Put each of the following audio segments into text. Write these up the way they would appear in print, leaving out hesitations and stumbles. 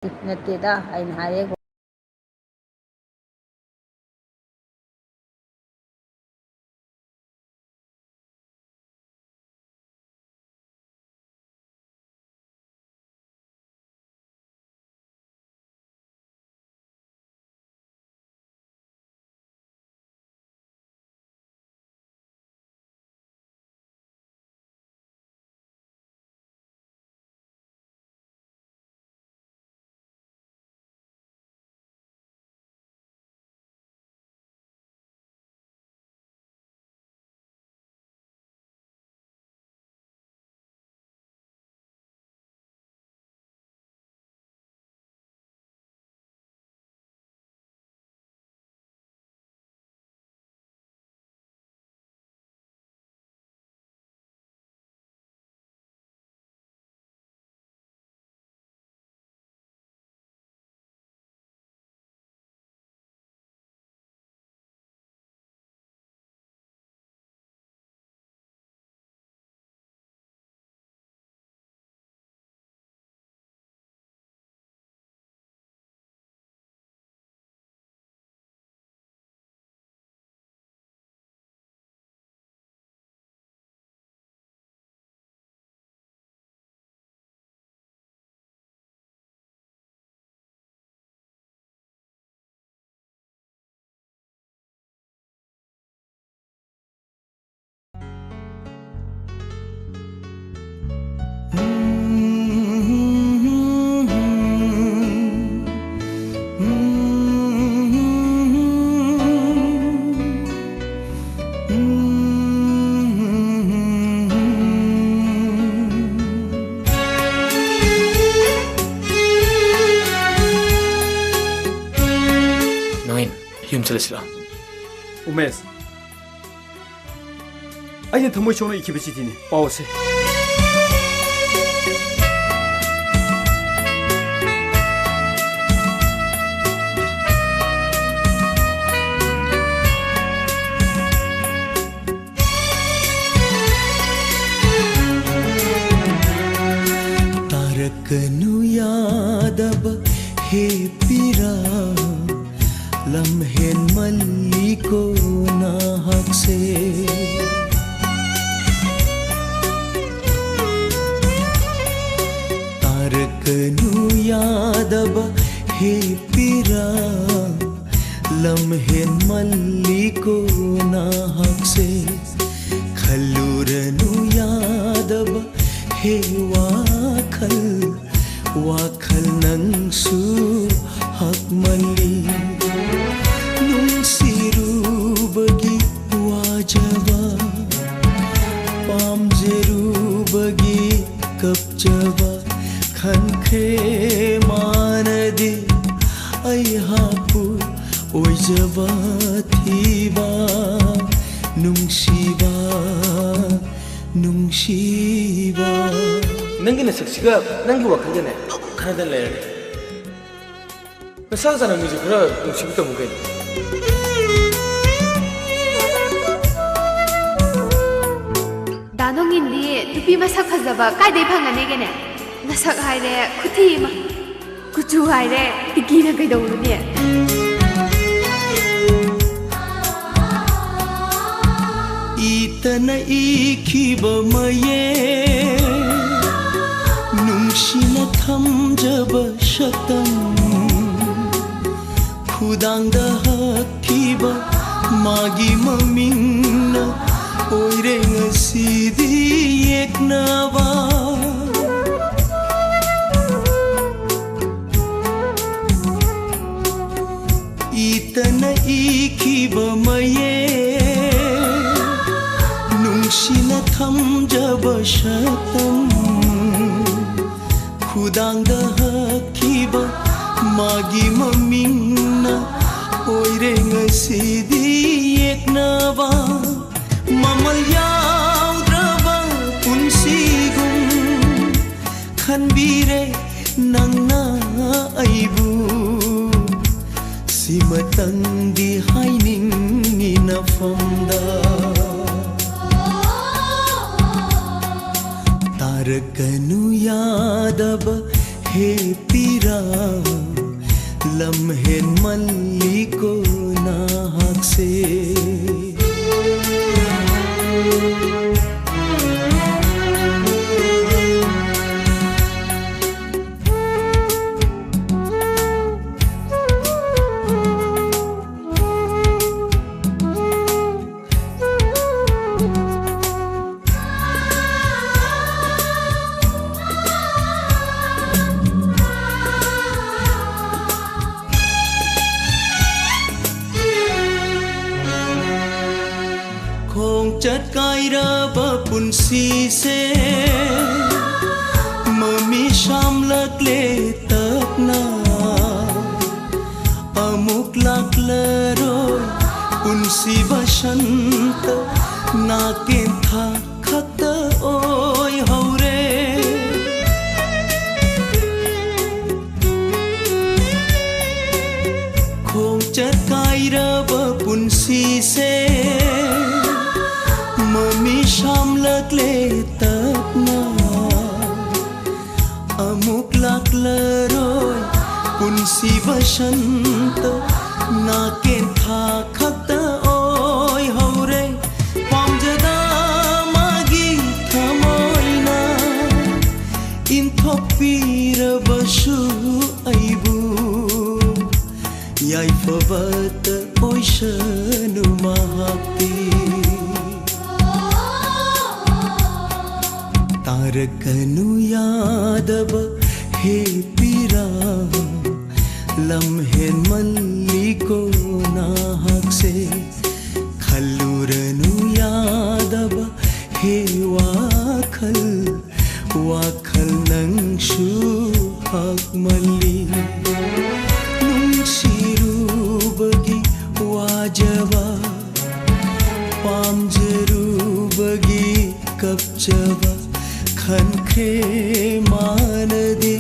नत्तेदा अꯩꯅ हाये ꯌꯨꯝ ꯆꯠꯂꯁꯤꯔꯣ? उमेश ꯑꯩꯅ ꯊꯃꯣꯏ ꯁꯣꯛꯅ ꯏꯈꯤꯕ ꯆꯤꯊꯤꯅꯤ ꯄꯥꯎꯁꯦ तारकनु यादब हे पीरा लम्हेन मल्ली को नाहक से तारकनु यादब हे पीरा लम्हेन मल्ली को नाहक से खल्लूरनु यादब हे वाखल वाखल नंगसु हक मल्ली नुंसिरुबगी वाजवा पामजरुबगी कपजवा खनखे मानदे अयहापु ओइजवा थीवा नुंसिवा नुंसिवा नंगी नसक्सिगा नंगी वाखलगने खरदन लेरने नसा जाना मिजु खरा नुंसिबु तमु गै दानोंगिनदी नुपी मसक फजबा कायदै फंगनेगेने नसक हायरे खुथीमा कुचु हायरे तिकीना कैदौरुने इतना इखिब मये नुंसिना थमजब शतम खुदांगदा हकीब मागी ममिंगना ओइरे ngasiदी yeknawa itana ikhib maye nungsina thamjab shatam khudangda hakib magi mamingna oire ngasidi yeknawa mamal yaudraba punsigum khanbire nangna aibu simatangdi haining inafamda तारकनु यादब हे पीरा लम्हे मल्ली को नाहक से chợt cay ra bờ bùn xì xê mơ mi sham lắc lê tấp na amuk lak lơ rồi bùn xì ba shant na ken tha khắc tơ ôi hầu re khong chợt cay ra bờ bùn xì xê mami sham lak le tap na amuk lak la roi pun si vasant na ken tha khak ta oi hore pam jada magi thamoi na in thop pir basu aibu yai favat oi shanu mahati तारकनु यादव हे पीरा लम्हे मल्ली को नाहक से खल्लुरनु यादव हे वाखल वाखल नंगशु हक मल्ली नुंशिरुबगी वाजवा पामजरुबगी कपचवा खनखे मानदे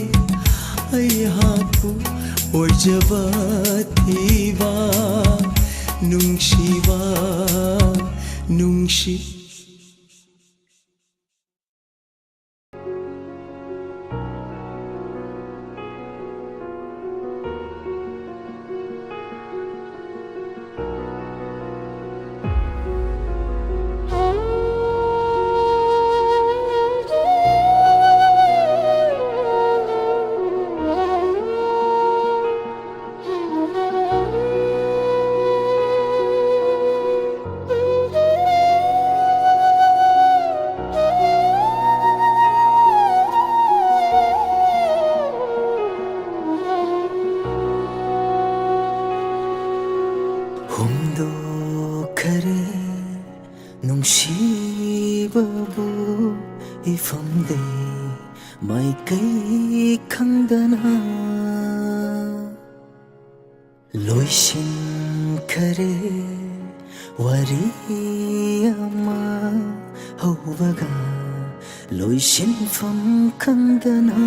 अयहापु ओजबा थीवा नुंशिवा नुंशि ꯅꯨꯡꯁꯤꯕꯕꯨ ꯏꯐꯝꯗꯦ ꯃꯥꯏꯀꯩ ꯈꯪꯗꯅ ꯂꯣꯏꯁꯤꯟꯈꯔꯦ ꯋꯥꯔꯤ ꯑꯃ ꯍꯧꯕꯒ ꯂꯣꯏꯁꯤꯟꯐꯝ ꯈꯪꯗꯅ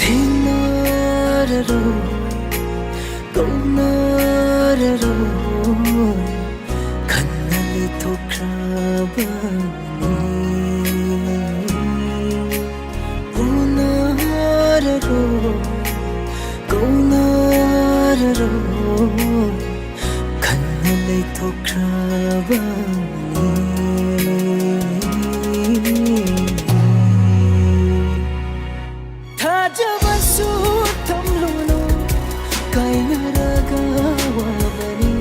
ꯊꯦꯡꯅꯔꯔꯣꯏ ꯀꯧꯅꯔꯔꯣꯏ ꯈꯟꯅ ꯂꯩꯊꯣꯛꯈ꯭ꯔꯕꯅꯤ ꯎꯅꯔꯔꯣꯏ ꯀꯧꯅꯔꯔꯣꯏ ꯈꯟꯅ ꯂꯩꯊꯣꯛꯈ꯭ꯔꯕꯅꯤ ꯊꯥꯖꯕꯁꯨ ꯊꯝꯂꯨꯅꯨ ꯀꯥꯏꯅꯔꯒ ꯋꯥꯕꯅꯤ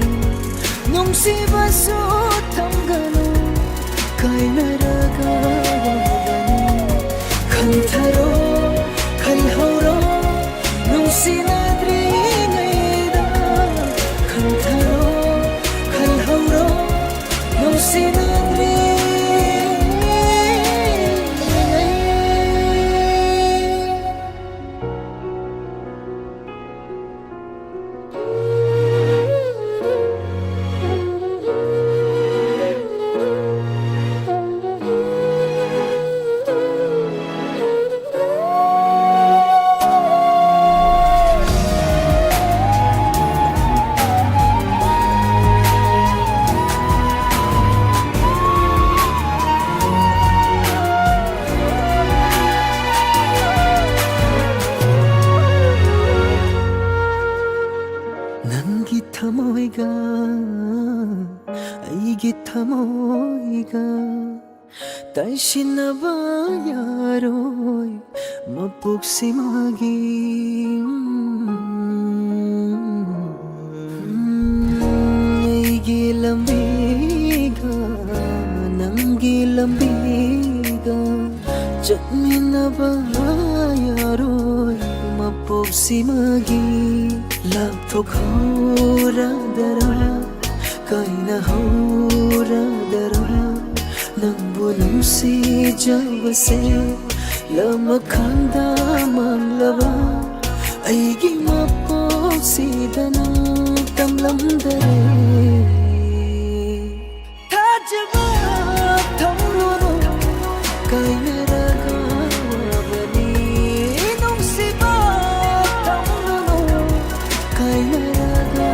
ꯅꯨꯡꯁꯤꯕꯁꯨ ꯊꯝꯒꯅꯨ ꯀꯥꯏꯅꯔꯒ ꯋꯥꯕꯅꯤ ꯈꯟꯊꯔꯣ ꯈꯜꯍꯧꯔꯣ ꯅꯨꯡꯁꯤꯅꯗ꯭ꯔꯤꯉꯩꯗ ꯈꯟꯊꯔꯣ ꯈꯜꯍꯧꯔꯣ ꯅꯨꯡꯁꯤꯅꯗ꯭ꯔꯤ thmoiga taisinaba yaroi mapuk simagi eigi lambiga nangi lambiga chatminaba yaroi mapuk simagi lapthok hora dara kaina hora dara nangbu nungsijabase lamakhanda manglaba aigi mapok sidana tamlamdare thajaba thamlono kaina raga wabani nungsiba thamlono kaina raga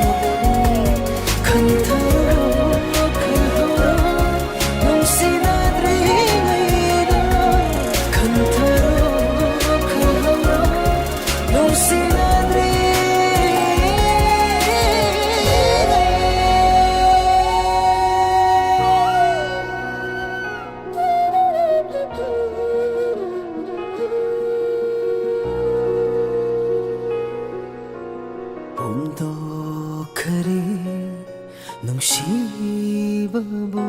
wabani khantaro khantaro nungsinadre ngaira khantaro khantaro nungsinadre khare nungsibabu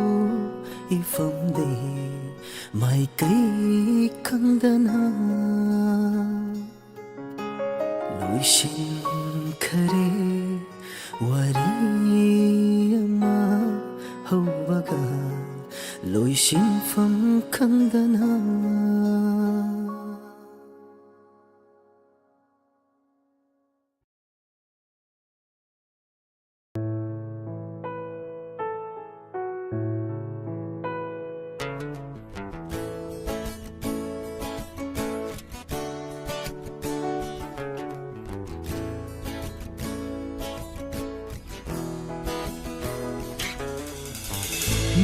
ifamde mai kai khangdana loishin khare wari ama haubaga loishin fam khangdana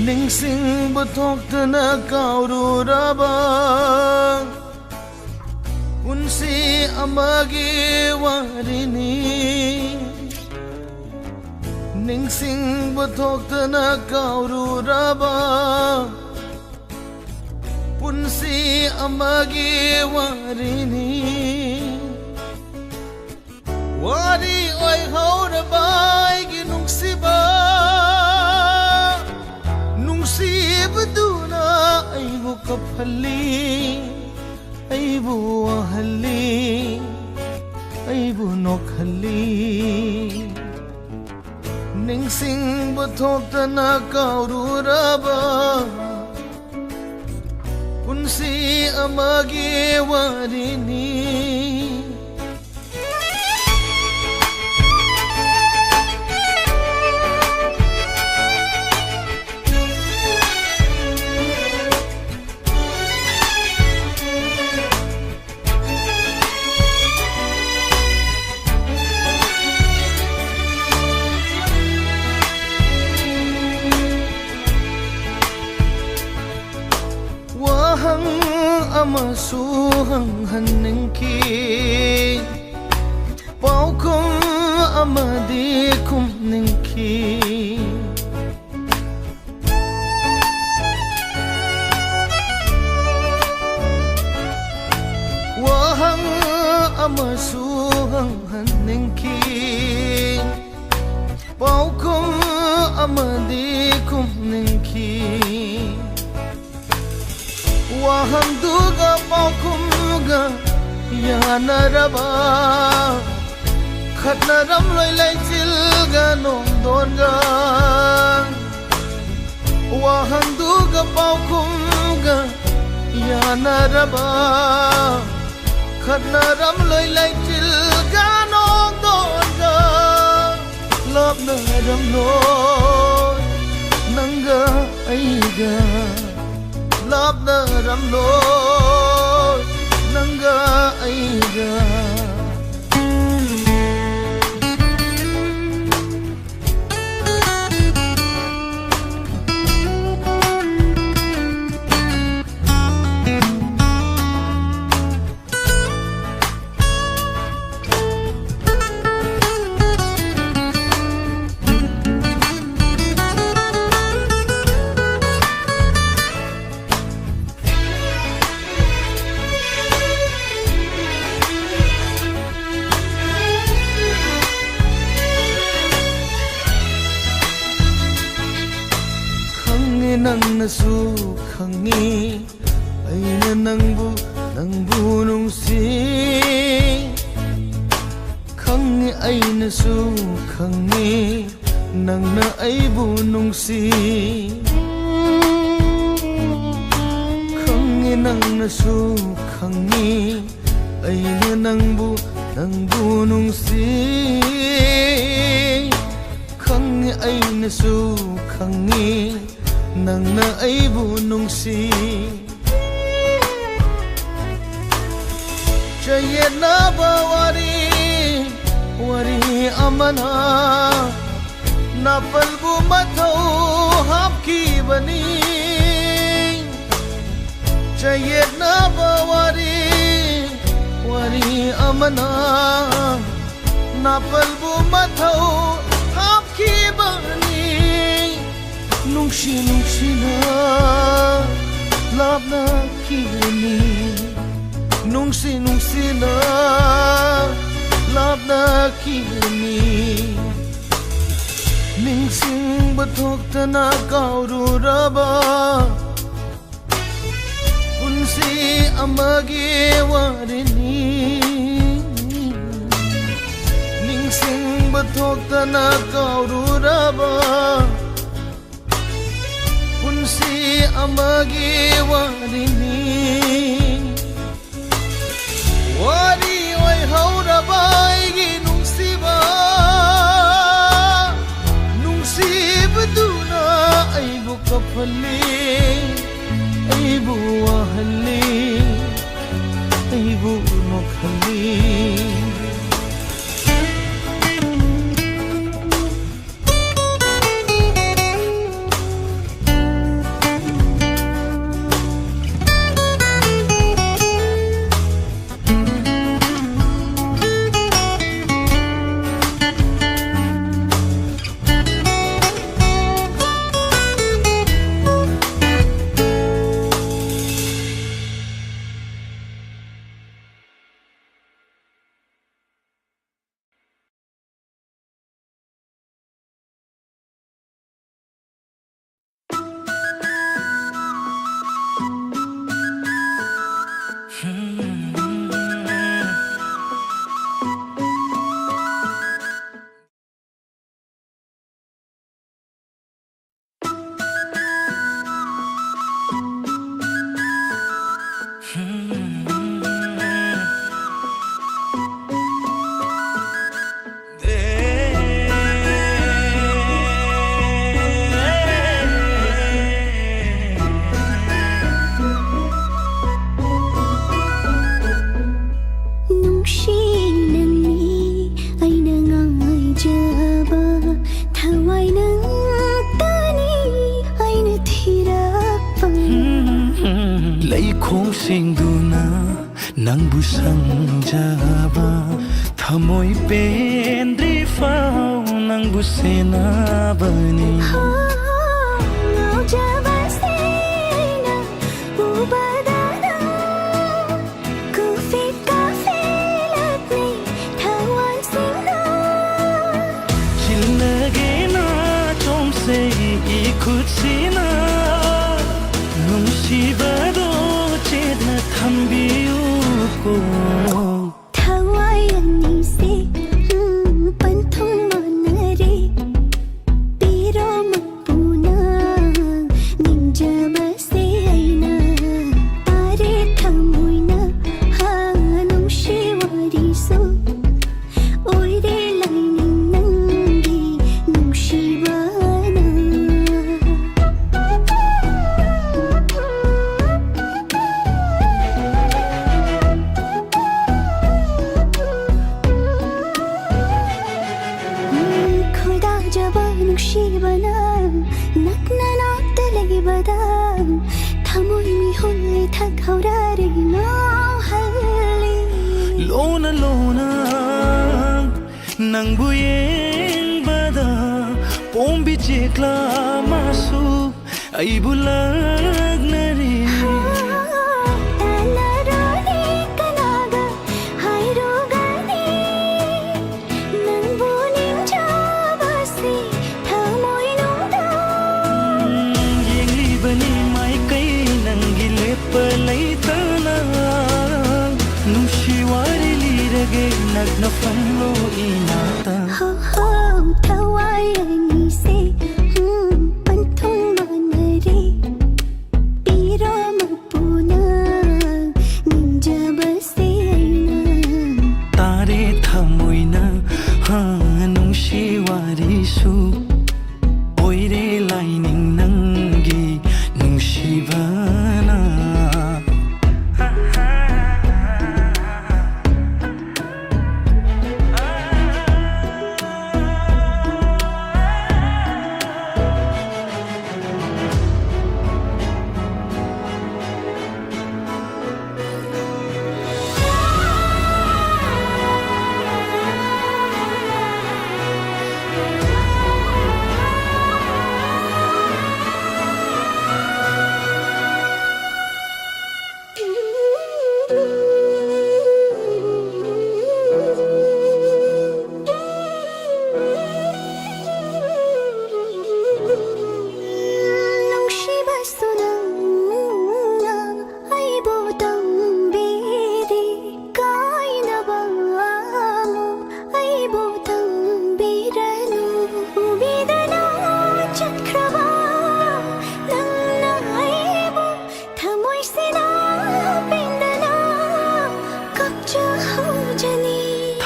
Ningsing bathokna kaururaba unsi amagi warini Ningsing bathokna kaururaba unsi amagi warini wari oi hauraba gi nungsiba nungsibduna aibu kaphalli aibu wahalli aibu nokhalli ningsing bathokna kaururaba punsi amagi warini amasuhang haningki paukum amadi kum ningki wahang amasuhang haningki paukum amadi kum ningki wahang duga paukumga yanaraba khatnaram loi lai chilga nong donga wahang duga paukumga yanaraba khatnaram loi lai chilga nong donga labnaram no nanga aiga labna ramlo nanga aiga ꯅꯪꯅꯁꯨ ꯈꯪꯉꯤ ꯑꯩꯅ ꯅꯪꯕꯨ ꯅꯨꯡꯁꯤ ꯈꯪꯉꯤ ꯑꯩꯅꯁꯨ ꯈꯪꯉꯤ ꯅꯪꯅ ꯑꯩꯕꯨ ꯅꯨꯡꯁꯤ ꯈꯪꯉꯤ ꯅꯪꯅꯁꯨ ꯈꯪꯉꯤ ꯑꯩꯅ ꯅꯪꯕు ꯅꯨꯡꯁꯤ ꯈꯪꯉꯤ ꯑꯩꯅꯁꯨ ꯈꯪꯉꯤ ꯅꯪꯅ ꯑꯩꯕꯨ ꯅꯨꯡꯁꯤ ꯆꯌꯦꯠꯅꯕ ꯋꯥꯔꯤ ꯑꯃꯅ ꯅꯥꯄꯜꯕꯨ ꯃꯊꯧ ꯍꯥꯞꯈꯤꯕꯅꯤ ꯆꯌꯦꯠꯅꯕ ꯋꯥꯔꯤ ꯑꯃꯅ ꯅꯥꯄꯜꯕꯨ ꯃꯊꯧ ꯍꯥꯞꯈꯤꯕꯅꯤ ꯅꯨꯡꯁꯤ ꯅꯨꯡꯁꯤꯅ ꯂꯥꯞꯅꯈꯤꯕꯅꯤ ꯅꯨꯡꯁꯤ ꯅꯨꯡꯁꯤꯅ ꯂꯥꯞꯅꯈꯤꯕꯅꯤ ꯅꯤꯡꯁꯤꯡꯕ ꯊꯣꯛꯇꯅ ꯀꯥꯎꯔꯨꯔꯕ ꯄꯨꯟꯁꯤ ꯑꯃꯒꯤ ꯋꯥꯔꯤꯅꯤ ꯅꯤꯡꯁꯤꯡꯕ ꯊꯣꯛꯇꯅ ꯀꯥꯎꯔꯨꯔꯕ ꯄꯨꯟꯁꯤ ꯑꯃꯒꯤ ꯋꯥꯔꯤꯅꯤ ꯋꯥꯔꯤ ꯑꯣꯏꯍꯧꯔꯕ ꯑꯩꯒꯤ ꯅꯨꯡꯁꯤꯕ ꯅꯨꯡꯁꯤꯕꯗꯨꯅ ꯑꯩꯕꯨ ꯀꯞꯍꯜꯂꯤ ꯑꯩꯕꯨ ꯋꯥꯍꯜꯂꯤ ꯑꯩꯕꯨ ꯅꯣꯛꯍꯜꯂꯤ ꯂꯩꯈꯣꯡꯁꯤꯡꯗꯨꯅ ꯅꯪꯕꯨ ꯁꯪꯖꯕ ꯊꯃꯣꯏ ꯄꯦꯟꯗ꯭ꯔꯤꯐꯥꯎ ꯅꯪꯕꯨ ꯁꯦꯟꯅꯕꯅꯤ ꯆꯤꯜꯂꯒꯦꯅ ꯆꯣꯝꯁꯦ 이쿠치나 ꯅꯨꯡꯁꯤꯕꯗꯣ ꯆꯦꯠꯅ ꯊꯝꯕꯤꯌꯨꯀꯣ ꯊꯋꯥꯏ ꯑꯅꯤꯁꯦ ꯄꯟꯊꯨꯡ ꯃꯥꯟꯅꯔꯦ ꯄꯤꯔꯣꯃꯛꯄꯨꯅ ꯅꯤꯡꯖꯕꯁꯦ ꯑꯩꯅ ꯇꯥꯔꯦ ꯊꯃꯣꯏꯅ ꯅꯨꯡꯁꯤ ꯋꯥꯔꯤꯁꯨ ꯑꯣꯏꯔꯦ ꯂꯥꯏꯅꯤꯡ ꯅꯪꯒꯤ ꯅꯨꯡꯁꯤꯕꯅ ꯈꯣꯏꯗꯥꯖꯕ ꯅꯨꯡꯁꯤꯕꯅ ꯅꯛꯅ ꯅꯥꯛꯇ ꯂꯩꯕꯗ ꯊꯃꯣꯏ ꯃꯤꯍꯨꯜ ꯊꯛꯍꯧꯔꯔꯦ ꯉꯥꯎꯍꯜꯂꯤ ꯂꯣꯅ ꯂꯣꯅ ꯅꯪꯕꯨ ꯌꯦꯡꯕꯗ ꯄꯣꯝꯕꯤ ꯆꯦꯛꯂꯥ ꯑꯃꯁꯨ ꯑꯩꯕꯨ ꯂꯛꯅꯔꯤ ꯌꯦꯡꯂꯤꯕꯅꯤ ꯅꯨꯡꯁꯤꯋꯥꯔꯤ ꯂꯤꯔꯒꯦ ꯅꯛꯅ ꯐꯝꯂꯣ ꯏꯅꯥꯛꯇ ho ho thawai ani se panthung manare piro mapuna ninjaba se aina तारे थमोइना नुंशिवारिसु ओइरे लाइनिंग नंगी नुंशिबाना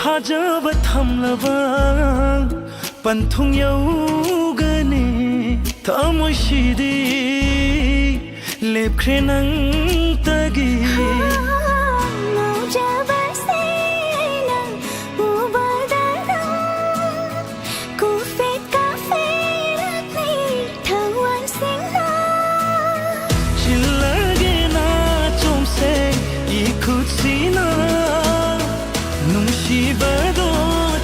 थाजब थमलबा पंथुंग यौगने थमोइसिदि लेप्ख्रे नंतगी नुंशिबदो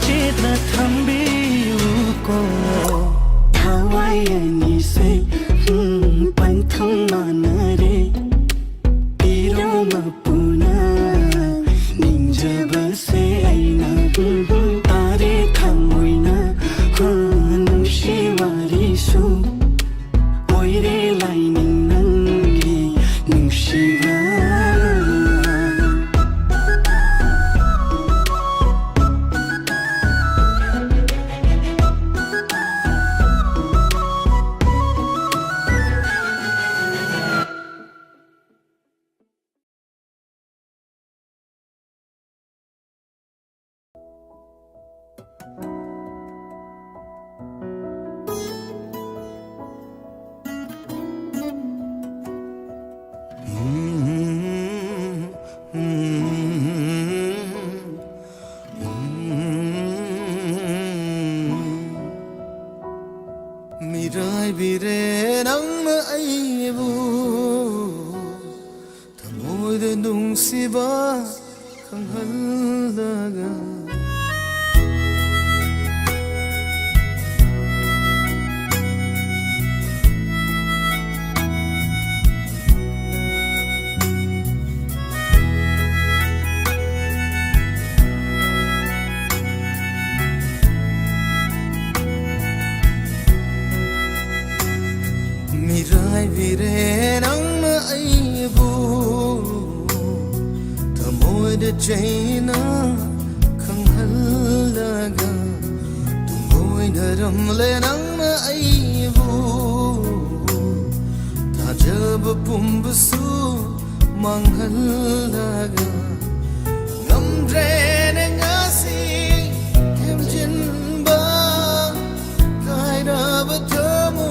चेतना थम्बियुको थावाई अनिसे पंथुंग मानरे पिरो मपुना निंजबसे आइना तारे थमोइना नुंशिवारिसु ओइरे लाइनिंग नंगी नुंशिबा Mirai bire nang aibu thamoi de nungsiba khanghaldaga Mirai bire nang aibu thamoi de chaina khanghaldaga tungoi daram le nang aibu thajab pumbusu manghaldaga ngamre ne ngasi hemjin ba kaira bathamu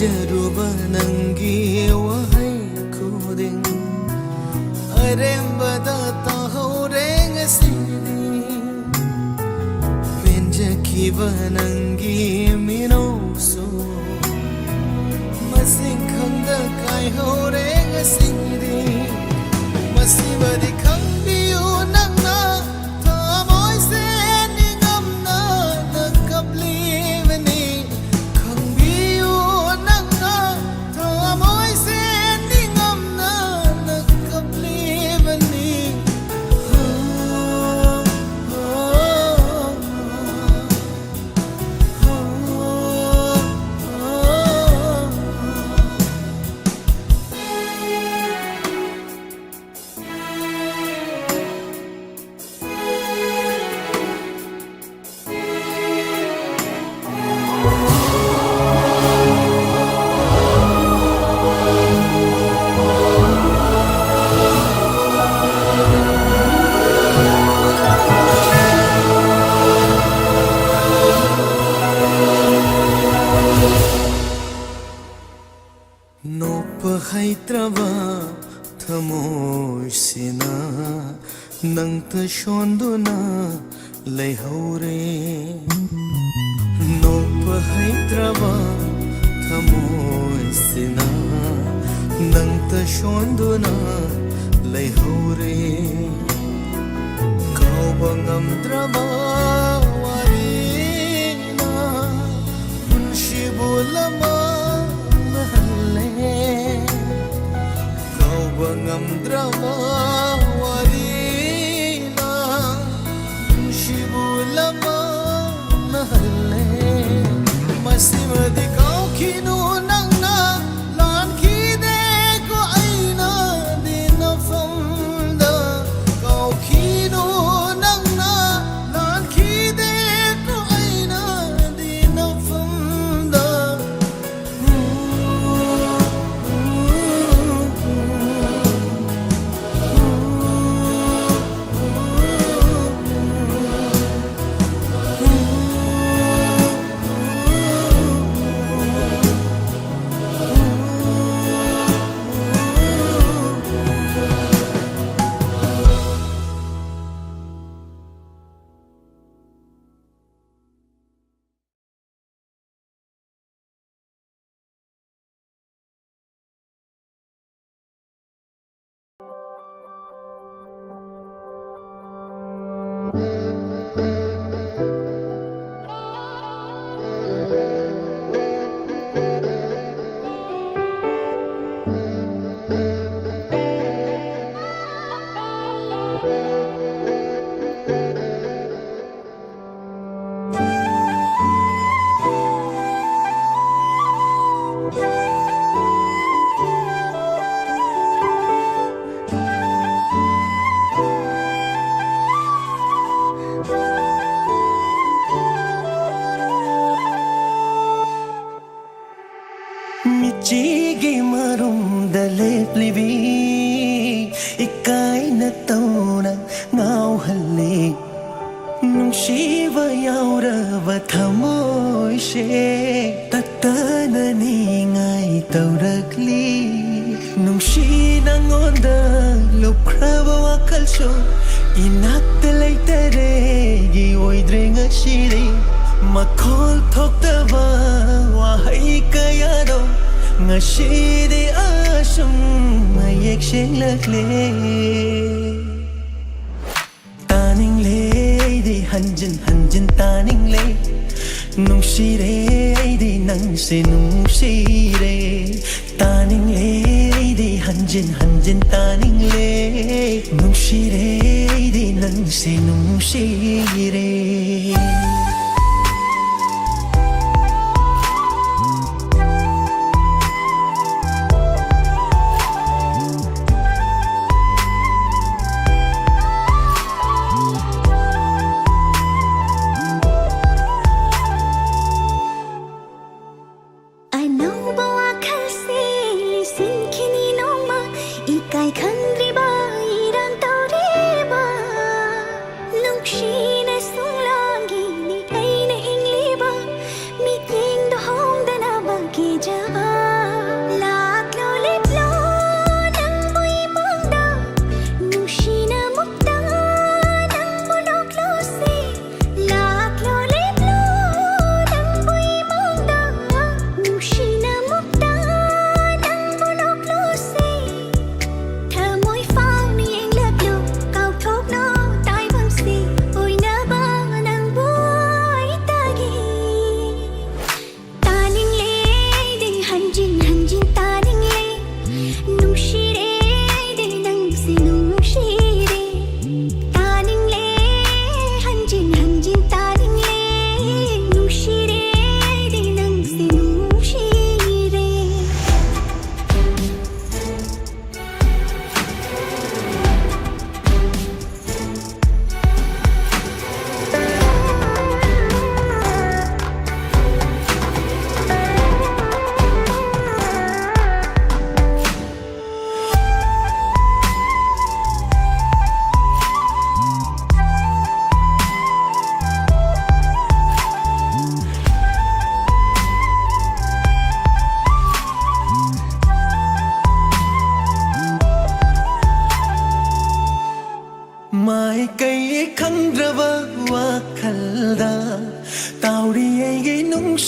Jaruba nangi wahai kuding arembada tahoreng sini menjaki ꯎꯈꯤꯕ ꯅꯪꯒꯤ ꯃꯤꯅꯧꯁꯨ ꯃꯁꯤꯡ ꯈꯪꯗ ꯀꯥꯏꯍꯧꯔꯦ ꯉꯁꯤꯗꯤ ꯃꯁꯤꯃꯗꯤ ꯈꯪꯕꯤꯌꯨ ꯅꯪꯅ ꯊꯃꯣꯏꯁꯦ ꯅꯤꯡꯉꯝꯅ ꯀꯞꯂꯤꯕꯅꯤ ꯈꯪꯕꯤꯌꯨ ꯅꯪꯅ ꯊꯃꯣꯏꯁꯦ ꯅꯤꯡꯉꯝꯅ ꯀꯞꯂꯤꯕꯅꯤ ꯅꯣꯛꯄ ꯍꯩꯇ꯭ꯔꯕ ꯊꯃꯣꯏꯁꯤꯅ ꯅꯪꯇ ꯁꯣꯟꯗꯨꯅ ꯂꯩꯍꯧꯔꯦ ꯅꯣꯛꯄ ꯍꯩꯇ꯭ꯔꯕ ꯊꯃꯣꯏꯁꯤꯅ ꯅꯪꯇ ꯁꯣꯟꯗꯨꯅ ꯂꯩꯍꯧꯔꯦ ꯀꯥꯎꯕ ꯉꯝꯗ꯭ꯔꯕ ꯋꯥꯔꯤꯅ ꯄꯨꯟꯁꯤꯕꯨ ꯀꯧꯕ ꯉꯝꯗ꯭ꯔꯕ ꯋꯥꯔꯤꯅ ꯅꯨꯡꯁꯤꯕꯨ ꯂꯃꯟꯍꯜꯂꯦ ꯃꯁꯤꯃꯗꯤ ꯀꯥꯎꯈꯤꯅꯨ ꯅꯪꯅ ꯂꯥꯟꯈꯤꯗꯦꯀꯣ ꯑꯩꯅꯗꯤ ꯅꯐꯝꯗ ꯀꯥꯎꯈꯤꯅꯨ ꯅꯪꯅ ꯂꯥꯟꯈꯤꯗꯦꯀꯣ ꯑꯩꯅꯗꯤ ꯅꯐꯝꯗ ꯆꯤꯒꯤ ꯃꯔꯨꯝꯗ ꯂꯦꯞꯂꯤꯕꯤ ꯏꯀꯥꯏꯅ ꯇꯧꯅ ꯉꯥꯎꯍꯜꯂꯤ ꯅꯨꯡꯁꯤꯕ ꯌꯥꯎꯔꯕ ꯊꯃꯣꯏꯁꯦ ꯇꯠꯇꯅ ꯅꯤꯡꯉꯥꯏ ꯇꯧꯔꯛꯂꯤ ꯅꯨꯡꯁꯤ ꯅꯉꯣꯟꯗ ꯂꯨꯞꯈ꯭ꯔꯕ ꯋꯥꯈꯜꯁꯨ ꯏꯅꯥꯛꯇ ꯂꯩꯇꯔꯦꯒꯤ ꯑꯣꯏꯗ꯭ꯔꯦ ꯉꯁꯤꯗꯤ ꯃꯈꯣꯜ ꯊꯣꯛꯇꯕ ꯋꯥꯍꯩ ꯀꯌꯥꯗꯣ ngashidi asum mayek shenglakle taning le di hanjin hanjin taning le nungshire di nang se nungshire taning le di hanjin hanjin taning le nungshire di nang se nungshire Nung she na sula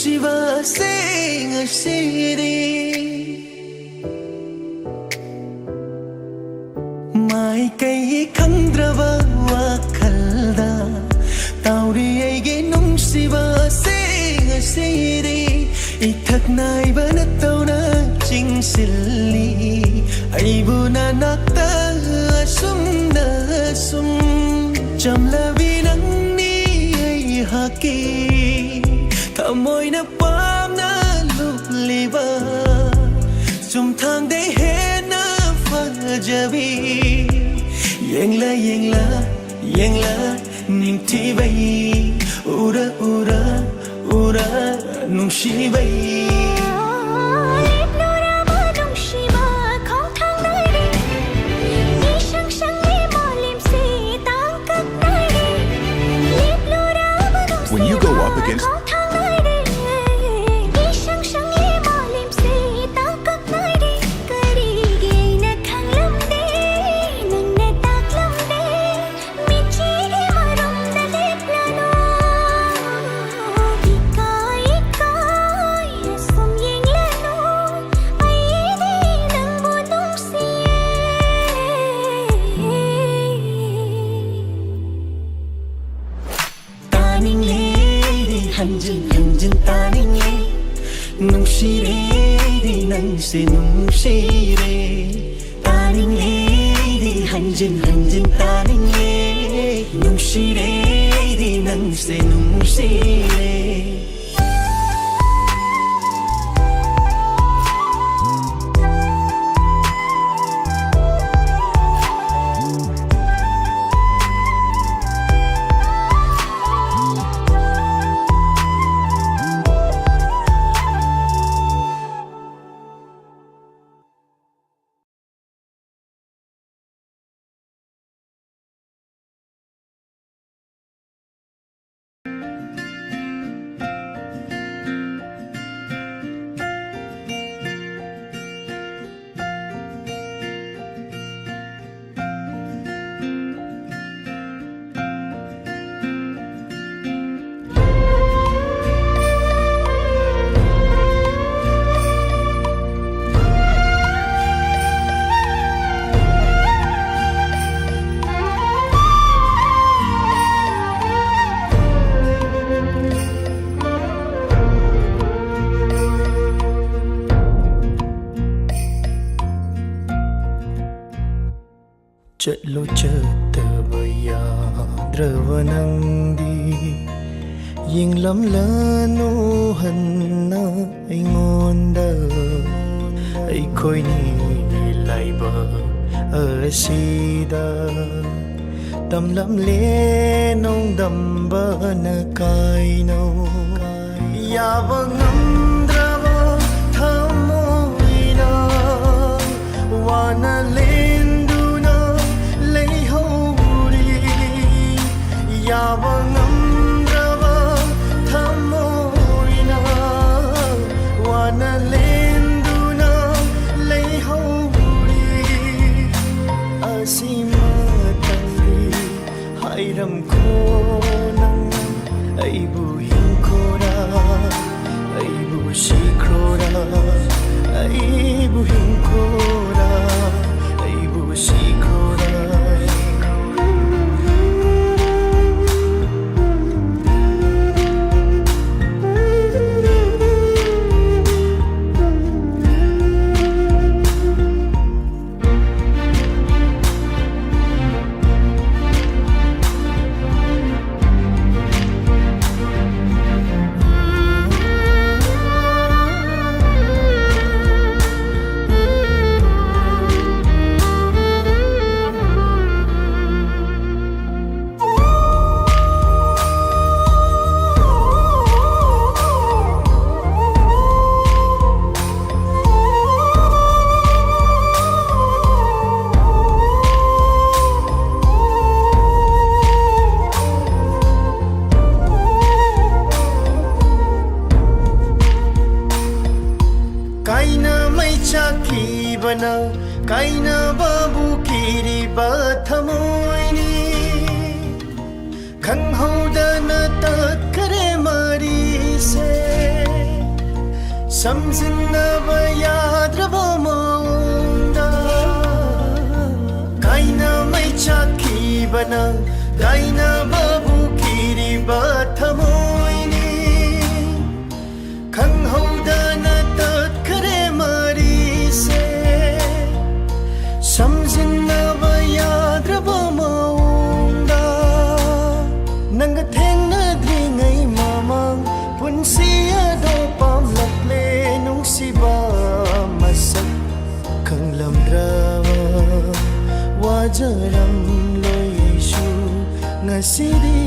ꯅꯨꯡꯁꯤꯕꯁꯦ ꯉꯁꯤꯗꯤ ꯃꯥꯏꯀꯩ ꯈꯪꯗ꯭ꯔꯕ ꯋꯥꯈꯜꯗ ꯇꯥꯎꯔꯤ ꯑꯩꯒꯤ ꯅꯨꯡꯁꯤꯕꯁꯦ ꯉꯁꯤꯗꯤ ꯏꯊꯛ ꯅꯥꯏꯕꯅ ꯇꯧꯅ ꯆꯤꯡꯁꯤꯜꯂꯤ ꯑꯩꯕꯨ ꯅꯅꯥꯛꯇ ꯑꯁꯨꯝꯅ ꯑꯁꯨꯝ ꯆꯝꯂꯕꯤ ꯅꯪꯅꯤ ꯑꯩꯍꯥꯛꯀꯤ ꯊꯃꯣꯏꯅ ꯄꯥꯝꯅ ꯂꯨꯞꯂꯤꯕ ꯆꯨꯝꯊꯥꯡꯗꯩ ꯍꯦꯟꯅ ꯐꯖꯕꯤ ꯌꯦꯡꯂ ꯌꯦꯡꯂ ꯌꯦꯡꯂ ꯅꯤꯡꯊꯤꯕꯩ ꯎꯔ ꯎꯔ ꯎꯔ ꯅꯨꯡꯁꯤꯕꯩ When you go up against 한진 한진 따닝래 농시래 낭세 농시래 따닝래 한진 한진 따닝래 농시래 낭세 농시래 ꯆꯠꯂꯣ ꯆꯠꯇꯕ ꯌꯥꯗ꯭ꯔꯕ ꯅꯪꯗꯤ ꯌꯦꯡꯂꯝꯂꯅꯨ ꯍꯟꯅ ꯑꯩꯉꯣꯟꯗ ꯑꯩꯈꯣꯏꯅꯤ ꯂꯥꯏꯕꯛ ꯑꯁꯤꯗ ꯇꯝꯂꯝꯂꯦ ꯅꯣꯡꯗꯝꯕꯅ ꯀꯥꯏꯅꯧ ꯌꯥꯕ ꯉꯝꯗ꯭ꯔꯕ ꯊꯃꯣꯏꯅ ꯋꯥꯅ 야방 남자와 타모이나 와나 렌두나 레이호리 아시마 땅리 하이람 코낭 아이부 힘코라 아이부 시크로라 아이부 힘코라 아이부 시크로라 काइना बाबू किरिबा थमोइनी खंगहौदना तत्करे मारी से समझिन्नब याद्रब मौनदा काइनमै चाखिबन गाइनबबु किरिब थमोइनी खंहौदन तत्खरे मरिसे समझिन्नब याद्रब मौनदा नंग थेंनद्रिङै ममang पुन्सि अदो पामलक्ले नुंसिबा मसक खंगलमद्रबा वाजरम लोयेसु ngasidi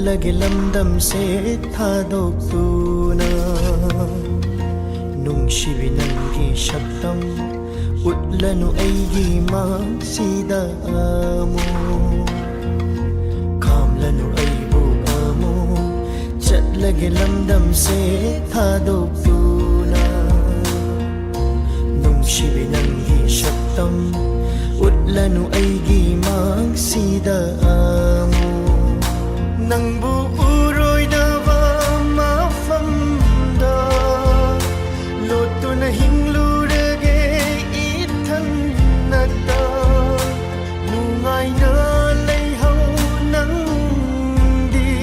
लगे लमदम से थादोक्तुना नुंशिबि नंगी शब्दम उट्लनु ऐगी मांसिदा आमो कामलनु ऐबु आमो चलगे लमदम से थादोक्तुना नुंशिबि नंगी शब्दम उट्लनु ऐगी मांसिदा आमो नंबु उरोइदबा मफमदा लोतुन हिंगलुरगे इथन्नता नुंगाइना लैहौ नंदी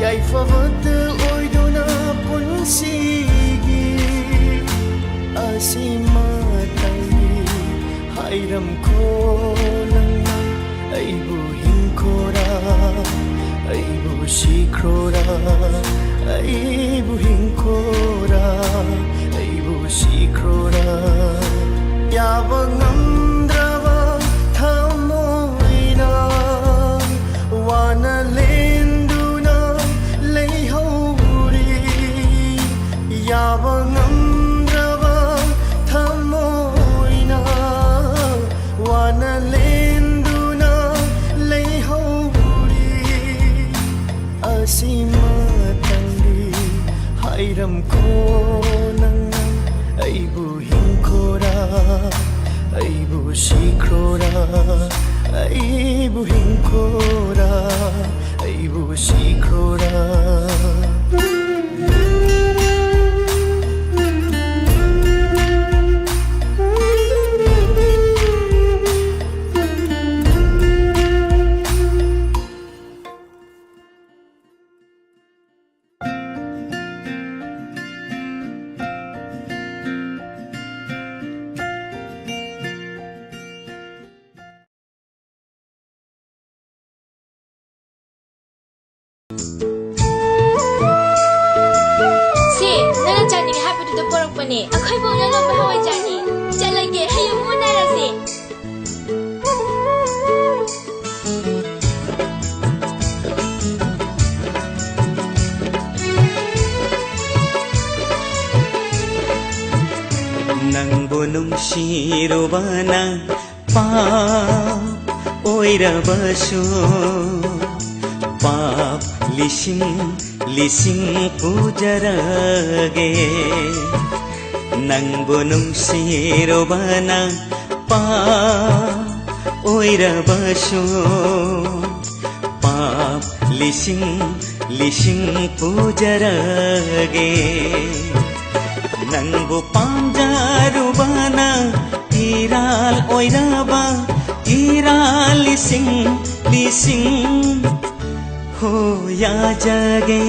याइफवत ओइदुना पुन्सिगी असीमा तंगी हाइरमखो नंगा ऐबु हिंखोरा aibu sikrora aibu hinkora aibu sikrora yabangamdrava thamoina wana lenduna leihauri yabangamdrava thamoina wana lenduna leihauri asima tangdi hairam ko nang aibu hinkora aibu sikrora aibu hinkora aibu sikrora अखोई बोला लो बहाव जानी चलेंगे हयो मुनारा से नंगबो नुंसिरोबाना पाप ओइराबासु पाप लिसिं पुजरागे नंगबो नुंसिरोबाना पाप ओइराबासु पाप लिसिं पुजरागे नंगबो पामजारुबाना इराल ओइराबा इराल लिसिं हो या जागे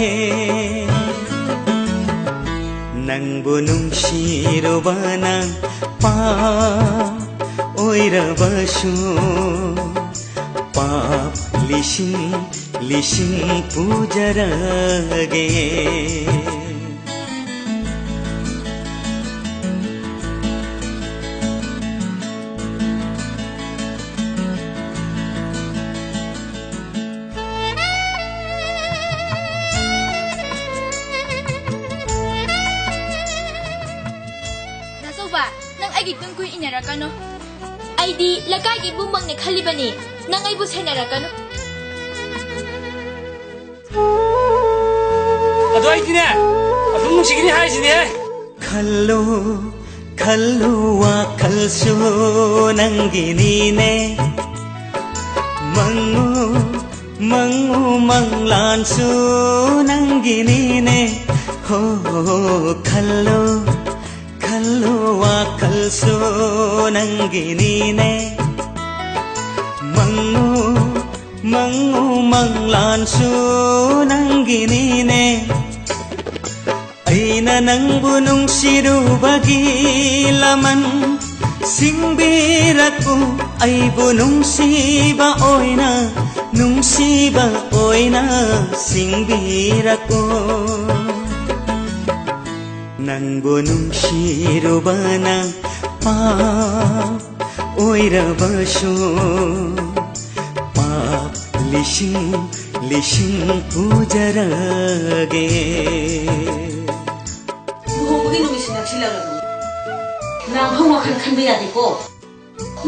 नंगबो नुंसिरोबाना पाप ओइराबासु पाप लिशिंग लिशिंग पूजरगे Nasova, nang ay gitong kuy inarakano. Ay di, lagay ibumbang ni Kalibani, nang ay bus hinarakano. Ado ay dine, abang mong sigini hay sini eh. खल्लो खल्लो वा खल्सो नंगिनीने मंगू मंगू मंगलांसो नंगिनीने हो खल्लो खल्लो वा खल्सो नंगिनीने मंगू मंगू मंगलांसो नंगिनीने Aina nang bunong sirubagi laman Singbirat ko ay bunong siba oina Nung siba oina singbirat ko Nang bunong sirubana pa oira basyo Pa lishing lishing pujarage ꯅꯨꯡꯒꯤ ꯅꯨꯃꯤꯠꯁꯤ ꯅꯛꯁꯤꯜꯂꯛꯂꯕꯅꯤ ꯅꯪ ꯍꯧ ꯋꯥꯈꯜ ꯈꯟꯕ ꯌꯥꯗꯦꯀꯣ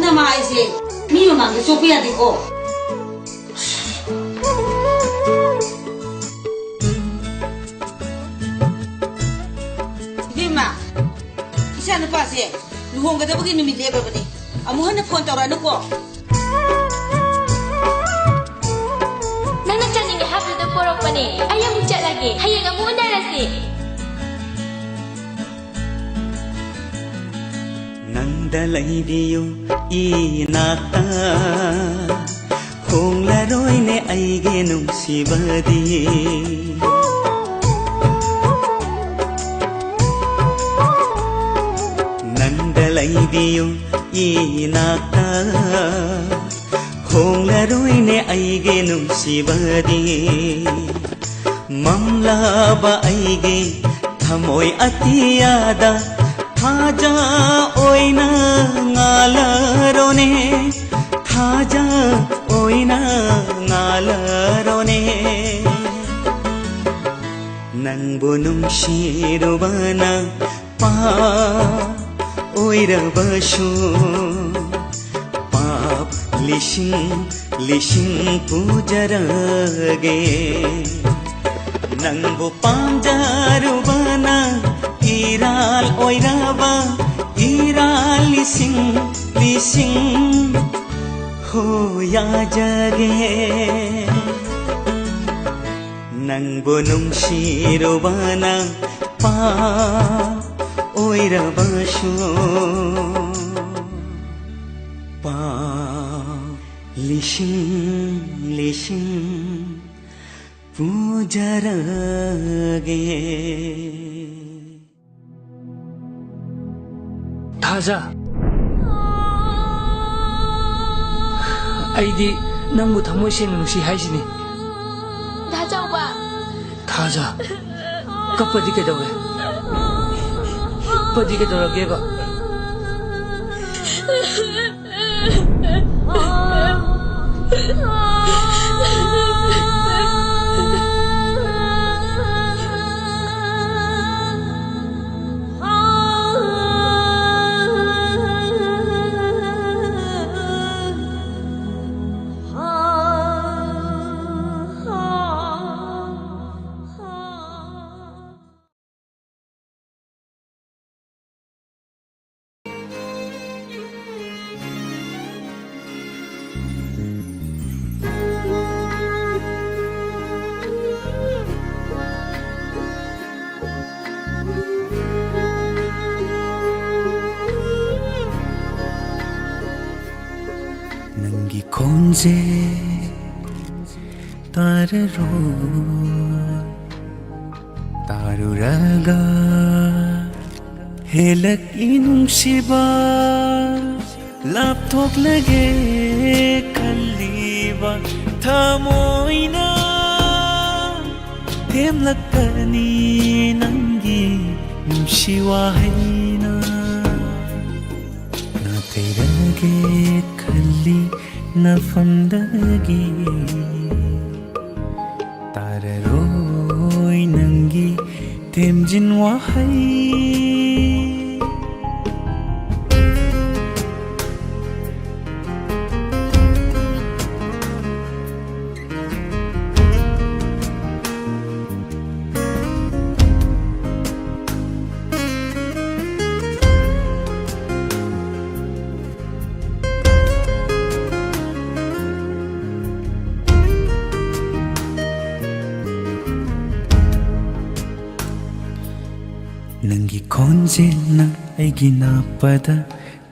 ꯅꯃꯥ ꯑꯩꯁꯦ ꯃꯤ ꯃꯃꯥꯡꯗ ꯆꯣꯞꯄ ꯌꯥꯗꯦꯀꯣ 이마 이사 누파세 루홍가다보기 놈이 내버버니 아무한테 폰 떠라놓고 Nang nagchaning haplo ng porok pa ni, ayaw mo siya lagi, hayang ang muna rasi. Nandalaidiyo inata Kung laroy ne ay ginong sibadi Nandalaidiyo inata Kung laroy ne ay ginong sibadi Mamla ba ay gi Thamoy atiyada Thaja oina ngalarone Thaja oina ngalarone Nang bunong shirubana pa oira basyo Pap lishing lishing pujarage Nang bupam jarubana Iral oiraba Iral lising lising Hoya jage Nang bunong shirubana Pa oiraba syo Pa lising lising pujarage Taza 아이디 nangbu thamoy sen nungsi hai sini Dajaw ba? Taza kapadi kedawe padi kedorage ba konje tararo taruraga helak inung siba lapthok lage kalliba थमोइना थेमलक्कनी नंगी नुंशी वाहैना नातेरगे खल्ली नफमदगी ताररोई नंगी थेमजिन वाहै नंगी खोंजेलना अैगी नापदा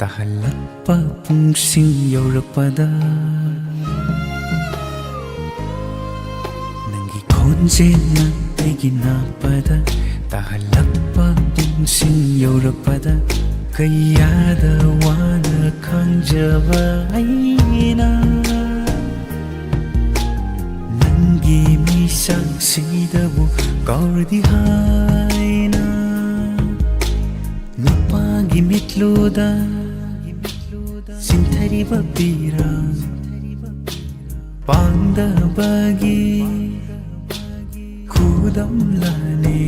ताहल्लक्पा पुंगसिंग यौरपदा नंगी खोंजेलना अैगी नापदा ताहल्लक्पा पुंगसिंग यौरपदा कयादा वाना खंजबा अैना नंगी मिसांगसिदबु कौरदी हायना Nupagi mitluda Sinthari babira Pangda bagi Kudam lane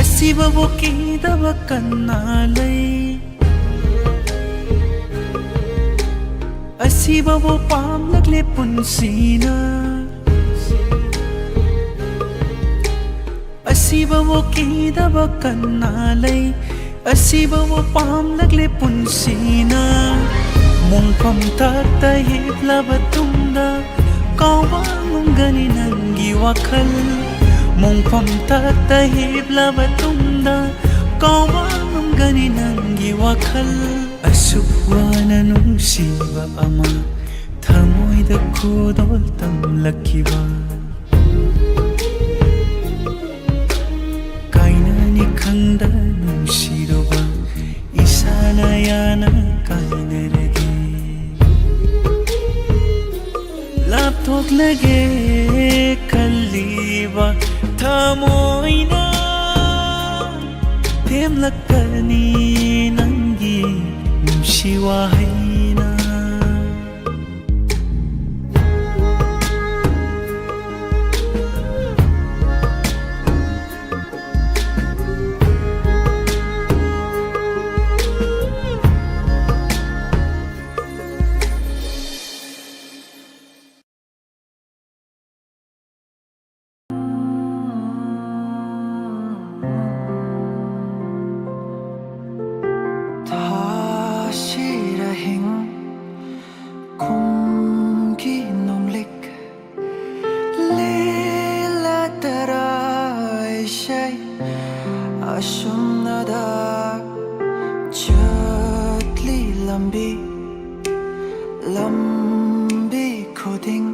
Asibabu kidaba kannalai Asibabu pamlagle punsina Asibabu kidaba kannalai Asibabu pamlagle punsina Mungpam takta hiblaba tunda Kawangungani nangi wakal Mungpam takta hiblaba tunda Kawangungani nangi wakal Asukwana nungsiba ama Thamoida kudol tamlakiba Kainani khanda nungsiroba Isana yana kainarage Laptok lage kalliba Thamoina Themlakkani nangi Nungsi wahaina lambi khoding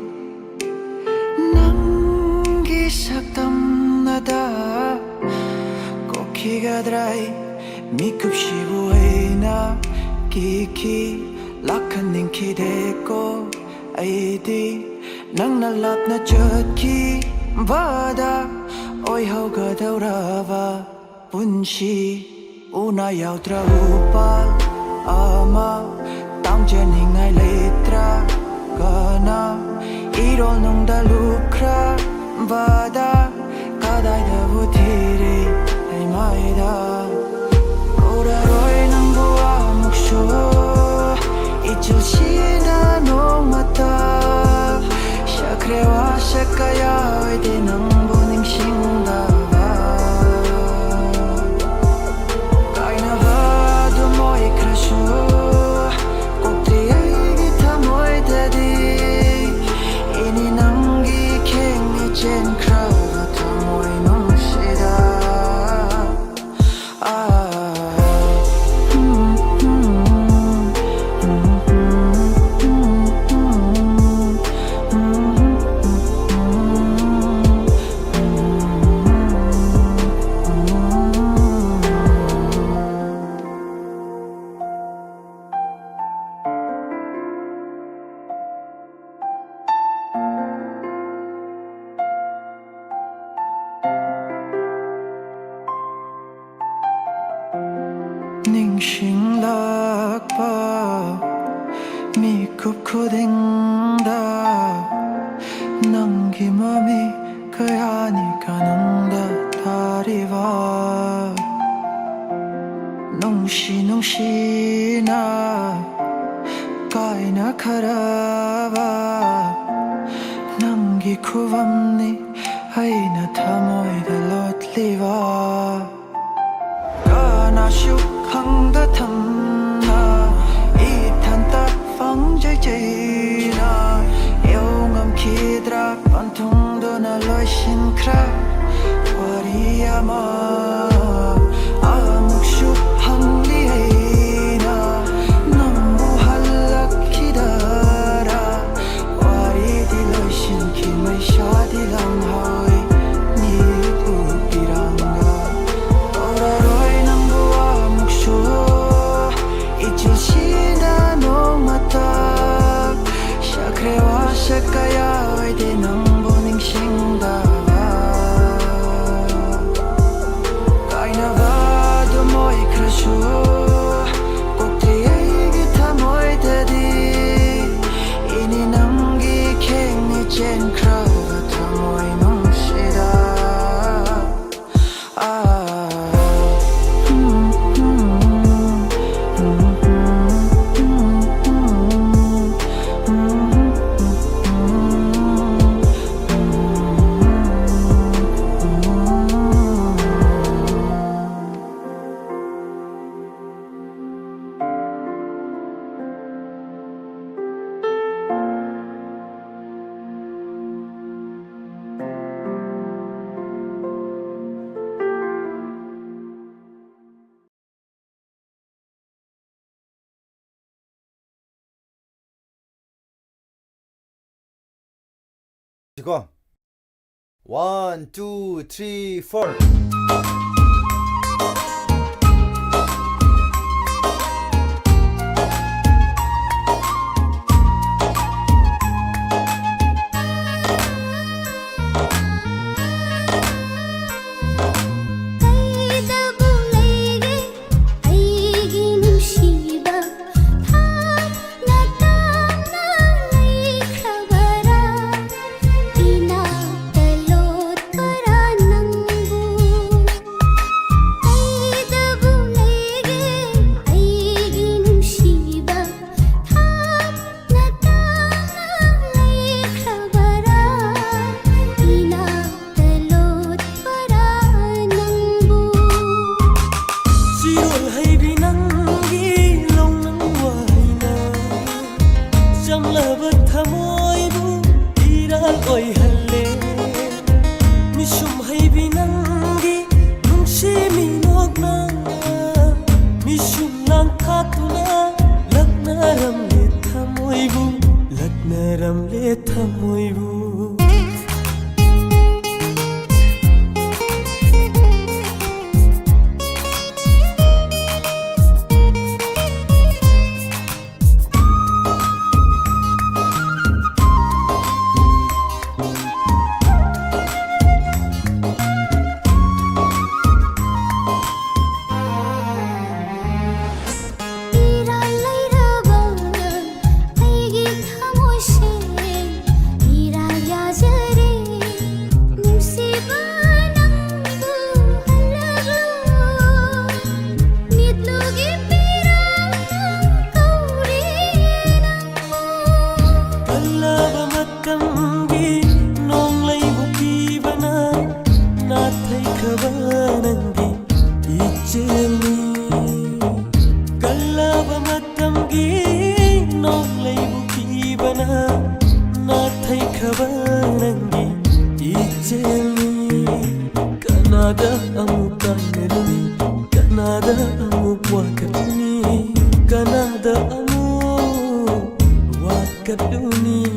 nangi saktam nada kokhi gadrai mikup shibuena kiki lakhaning khideko aidi nangna lapna chotki bada oi haugadawraba punshi una yaudra upal ama Tangjaningai letra kana irol nungda lukra bada kadai da buthiri ai maida ora roi nangua muksho 잊으시나 농마다 샤크레와 샤카야 외대 낭보닝 싱다바 까이나바도 모이 크라슈 꼭대기 타모이 데디 이니 남기 캥니 젠 크라우가 타모이 농시다 닝싱락바 미쿠쿠댕다 남기맘이 그야니까 농다 다리와 농시농시나 까이나 카라바 남기쿠밤니 아이나 타모이다 롯리와 가나슈 항다 탐나 이탄다 방제제나 용암 키드라 반통도 날로신 크라 와리야마 아묵슈 항리에나 넘부 할락키다라 와리딜로신 키마이 샤디랑하이 니부비랑가 오라로이 잊으시나 농마다 샤크레와 샤카야 외대 낭보닝 싱다바 까이나바도 모이 크라슈 꼭대기 타모이 데디 이니 남기 캥니 젠 크라우가 타모이 농시다 Go. 1, 2, 3, 4. ꯂꯩꯕꯅ ꯅꯥꯊꯩꯈ꯭ꯔꯕ ꯅꯪꯒꯤ 이제니 까나다 아무 까내르니 까나다 아무 와카루니 까나다 아무 와카루니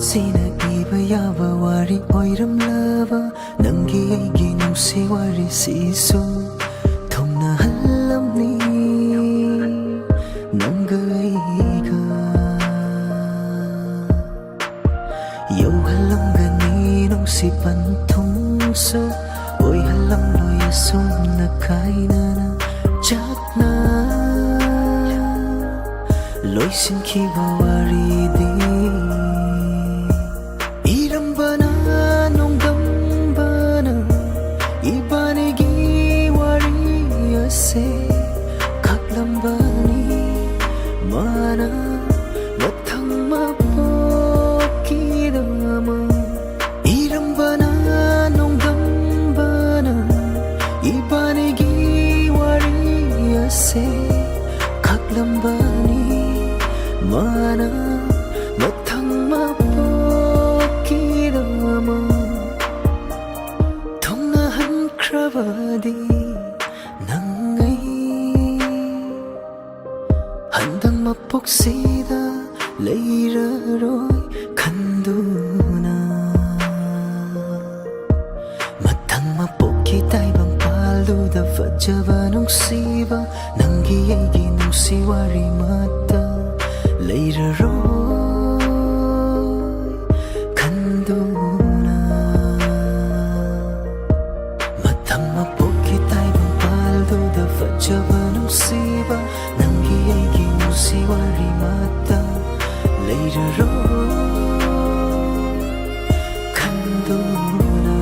ꯈꯨꯠꯁꯤꯅ ꯏꯕ ꯌꯥꯕ ꯋꯥꯔꯤ ꯑꯣꯏꯔꯝꯂꯕ ꯅꯪꯒꯤ ꯑꯩꯒꯤ ꯅꯨꯡꯁꯤ ꯋꯥꯔꯤꯁꯤꯁꯨ ꯊꯨꯡꯅꯍꯜꯂꯝꯅꯤ ꯅꯪꯒ ꯑꯩꯒ ꯌꯧꯍꯜꯂꯝꯒꯅꯤ ꯅꯨꯡꯁꯤ ꯄꯟꯊꯨꯡꯁꯨ ꯑꯣꯏꯍꯜꯂꯝꯂꯣꯏ ꯑꯁꯨꯝꯅ ꯈꯥꯏꯅꯅ ꯆꯥꯛꯅ ꯂꯣꯏꯁꯤꯟꯈꯤꯕ ꯋꯥꯔꯤꯗꯤ ꯃꯄꯣꯛꯁꯤꯗ ꯂꯩꯔꯔꯣꯏ ꯈꯟꯗꯨꯅ ꯃꯊꯪ ꯃꯄꯣꯛꯀꯤ ꯇꯥꯏꯕꯪꯄꯥꯜꯗꯨꯗ ꯐꯖꯕ ꯅꯨꯡꯁꯤꯕ ꯅꯪꯒꯤ ꯑꯩꯒꯤ ꯅꯨꯡꯁꯤ ꯋꯥꯔꯤ ꯃꯠꯇ ꯂꯩꯔꯔꯣꯏ ꯈꯟꯗꯨꯅ ꯃꯊꯪ ꯃꯄꯣꯛꯀꯤ ꯇꯥꯏꯕꯪꯄꯥꯜꯗꯨꯗ ꯐꯖꯕ ꯅꯨꯡꯁꯤꯕ ꯅꯪꯒꯤ ꯑꯩꯒꯤ ꯅꯨꯡꯁꯤ ꯋꯥꯔꯤ ꯃꯠꯇ ꯂꯩꯔꯔꯣꯏ ꯈꯟꯗꯨꯅ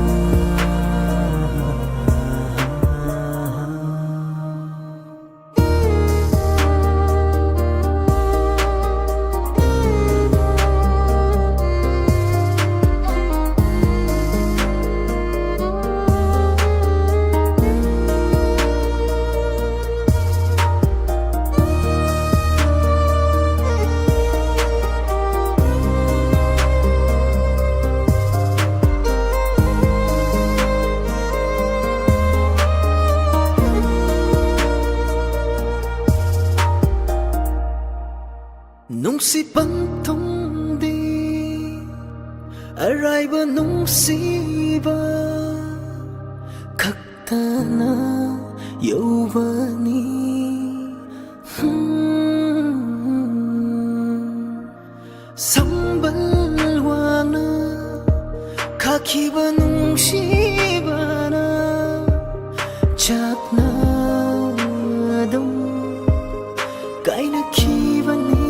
nungsi pantungdi araiba nungsiba kaktana yaubani sambalwana kakiba nungsibana chakna dum kaina kibani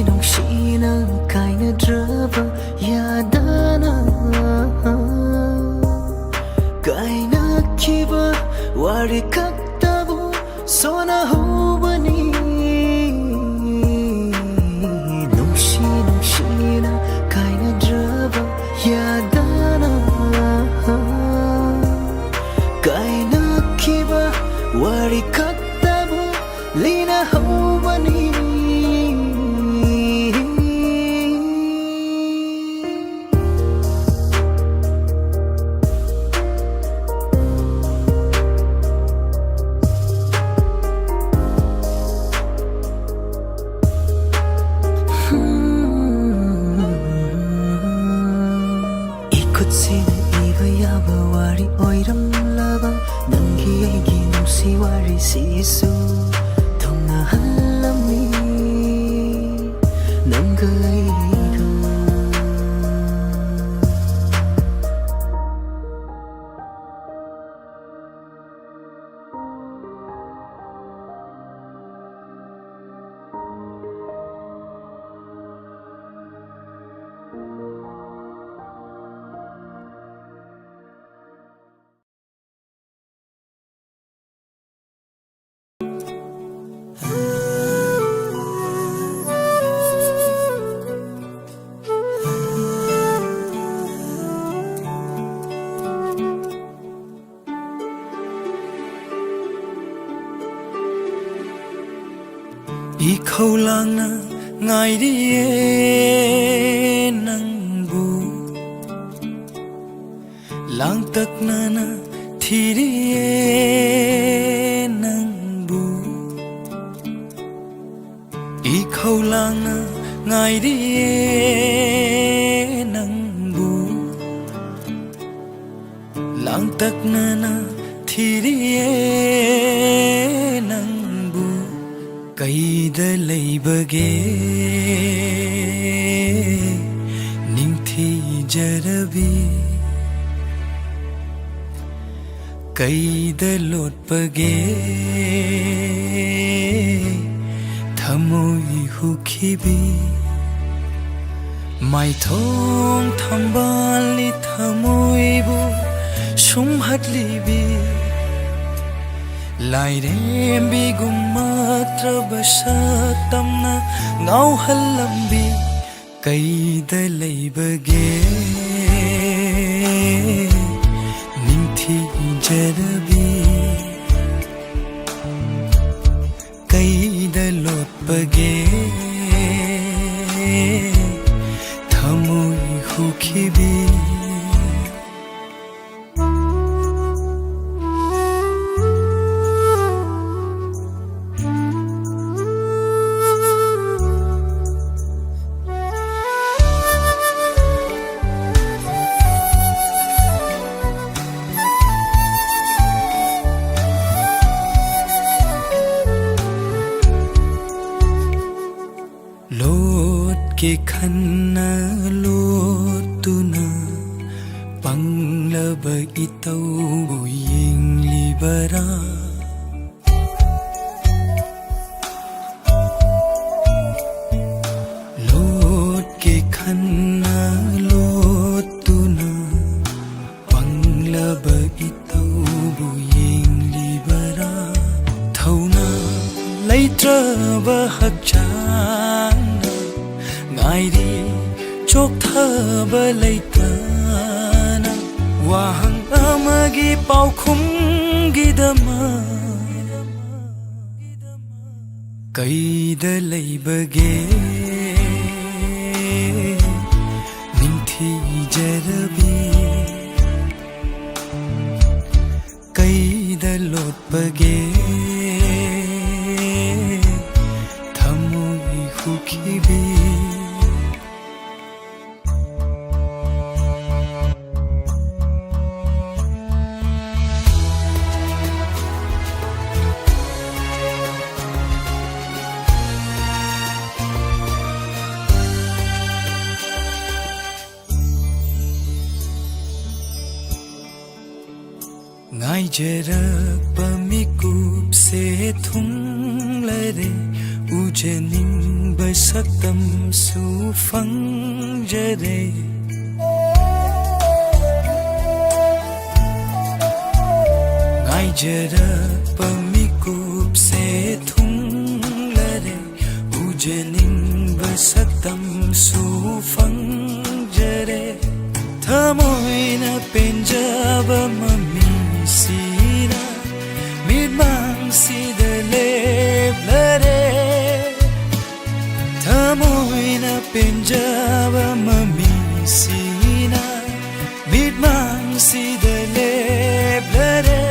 nungsi na kaina draba yadana kaina kiba wari kaktabu sona hubani nungsi na kaina draba yadana kaina kiba wari kaktabu lina hubani wari oiram laba nangi aigi nungsi wari sisu thongna halami nanga aiga Ikhawlangna ngairiye nangbu langtakna na thiriye nangbu Ikhawlangna ngairiye nangbu langtakna na thiriye nangbu kaida leibage ningthi jarabi kaida lotpage thamoi hukhibi mai thong thambali thamoi bu sumhatlibi lairembi gumatra basatamna ngauhalambi kaida leibage ningthi jarabi kaida lotpage thamoi hukhibi ke khanna lotuna panglaba itau bu yinglibara lot ke khanna lotuna panglaba itau bu yinglibara thauna laitraba hakchang ngairi chokthaba leitana wahang amagi paukhum gidama kaida leibage ningthi jarabi kaida lotpage ꯉꯥꯏꯖꯔꯛꯄ ꯃꯤꯀꯨꯞꯁꯦ ꯊꯨꯡꯂꯔꯦ ꯎꯖꯅꯤꯡꯕ ꯁꯛꯇꯝꯁꯨ ꯐꯪꯖꯔꯦ ꯉꯥꯏꯖꯔꯛꯄ ꯃꯤꯀꯨꯞꯁꯦ ꯊꯨꯡꯂꯔꯦ 우제닝바 saktamsu fangjare thamoina penjaba mamisina midmang sidale blare thamoina penjaba mamisina midmang sidale blare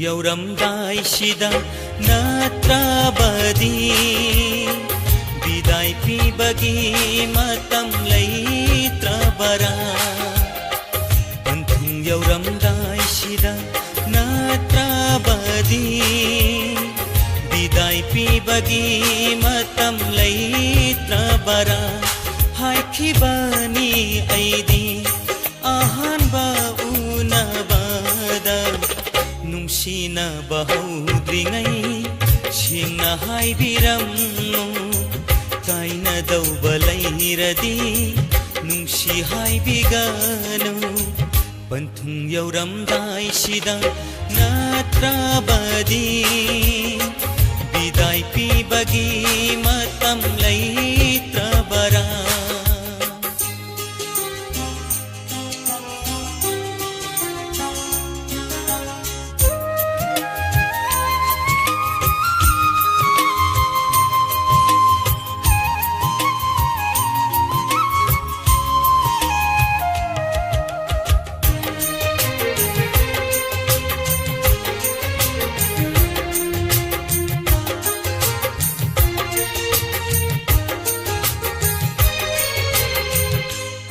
여름다이시다 나트라바디 비다이 피바기 마땀 레이트라바라 번퉁 여름다이시다 나트라바디 비다이 피바기 마땀 레이트라바라 하이키바니 아이디 아한바 우나바다 ꯅꯨꯡꯁꯤꯅꯕ ꯍꯧꯗ꯭ꯔꯤꯉꯩ ꯁꯦꯡꯅ ꯍꯥꯏꯕꯤꯔꯝꯃꯨ ꯀꯥꯏꯅꯗꯧꯕ ꯂꯩꯔꯗꯤ ꯅꯨꯡꯁꯤ ꯍꯥꯏꯕꯤꯒꯅꯨ ꯄꯟꯊꯨꯡ ꯌꯧꯔꯝꯗꯥꯏꯁꯤꯗ ꯅꯠꯇ꯭ꯔꯕꯗꯤ ꯕꯤꯗꯥꯏ ꯄꯤꯕꯒꯤ ꯃꯇꯝ ꯂꯩꯇ꯭ꯔꯕꯔꯥ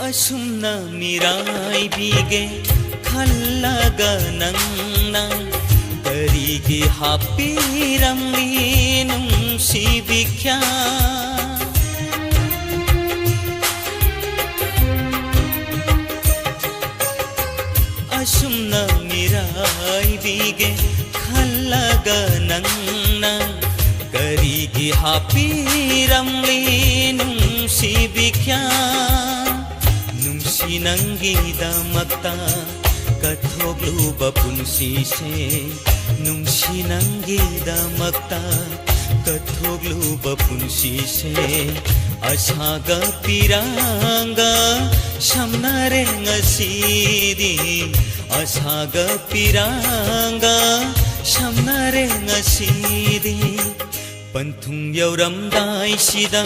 asumna miraibige khallaga nangna karigi hapiramli nungsibikya asumna miraibige khallaga nangna karigi hapiramli nungsibikya ꯅꯨꯡꯁꯤꯅꯪꯒꯤꯗꯃꯛꯇ ꯀꯠꯊꯣꯛꯂꯨꯕ ꯄꯨꯟꯁꯤꯁꯦ ꯅꯨꯡꯁꯤꯅꯪꯒꯤꯗꯃꯛꯇ ꯀꯠꯊꯣꯛꯂꯨꯕ ꯄꯨꯟꯁꯤꯁꯦ ꯑꯁꯥꯒ ꯄꯤꯔꯥꯡꯒ ꯁꯝꯅꯔꯦ ꯉꯁꯤꯗꯤ ꯑꯁꯥꯒ ꯄꯤꯔꯥꯡꯒ ꯁꯝꯅꯔꯦ ꯉꯁꯤꯗꯤ ꯄꯟꯊꯨꯡ ꯌꯧꯔꯝꯗꯥꯏꯁꯤꯗ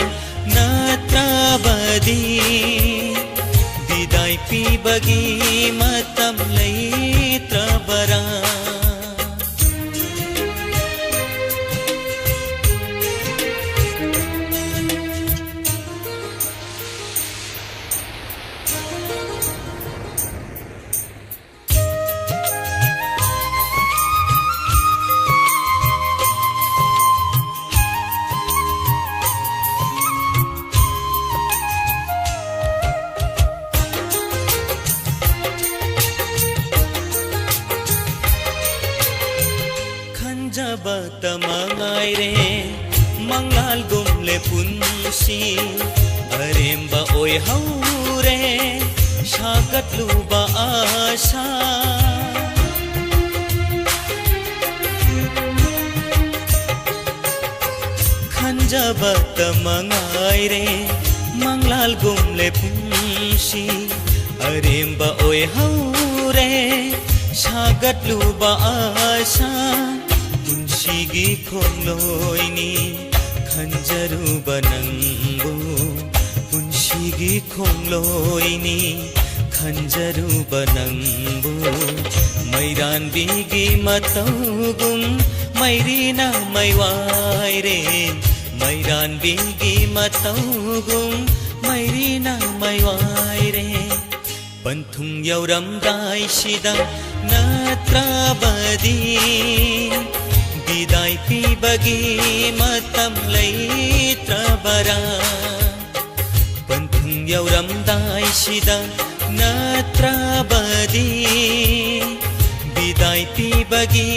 ꯅꯠꯇ꯭ꯔꯕꯗꯤ 비다이 피바기 마땀 레이트라바라 Tamangaire mangal gumle punsi aremba oi haure shagat luba आशा खंजबत मंगाइरे मंगलाल गुमले पुंशी अरेम्बा ओय हौरे सागत लुबा आशा पुंशीगी खोलोइनी खंजरुबा नंगो पुंशीगी खोलोइनी खंजरुबा नंगो मैरान बिगी मतौगुम मैरीना मैवाइरे मैरान बिगी मतौगुम मैरीना मैवाइरे पंथुम यौरमदाय सिदा नत्रबदी बिदाय पिबगी मतम लैत्रबरा पंथुम यौरमदाय सिदा नत्रबदी बिदाय पिबगी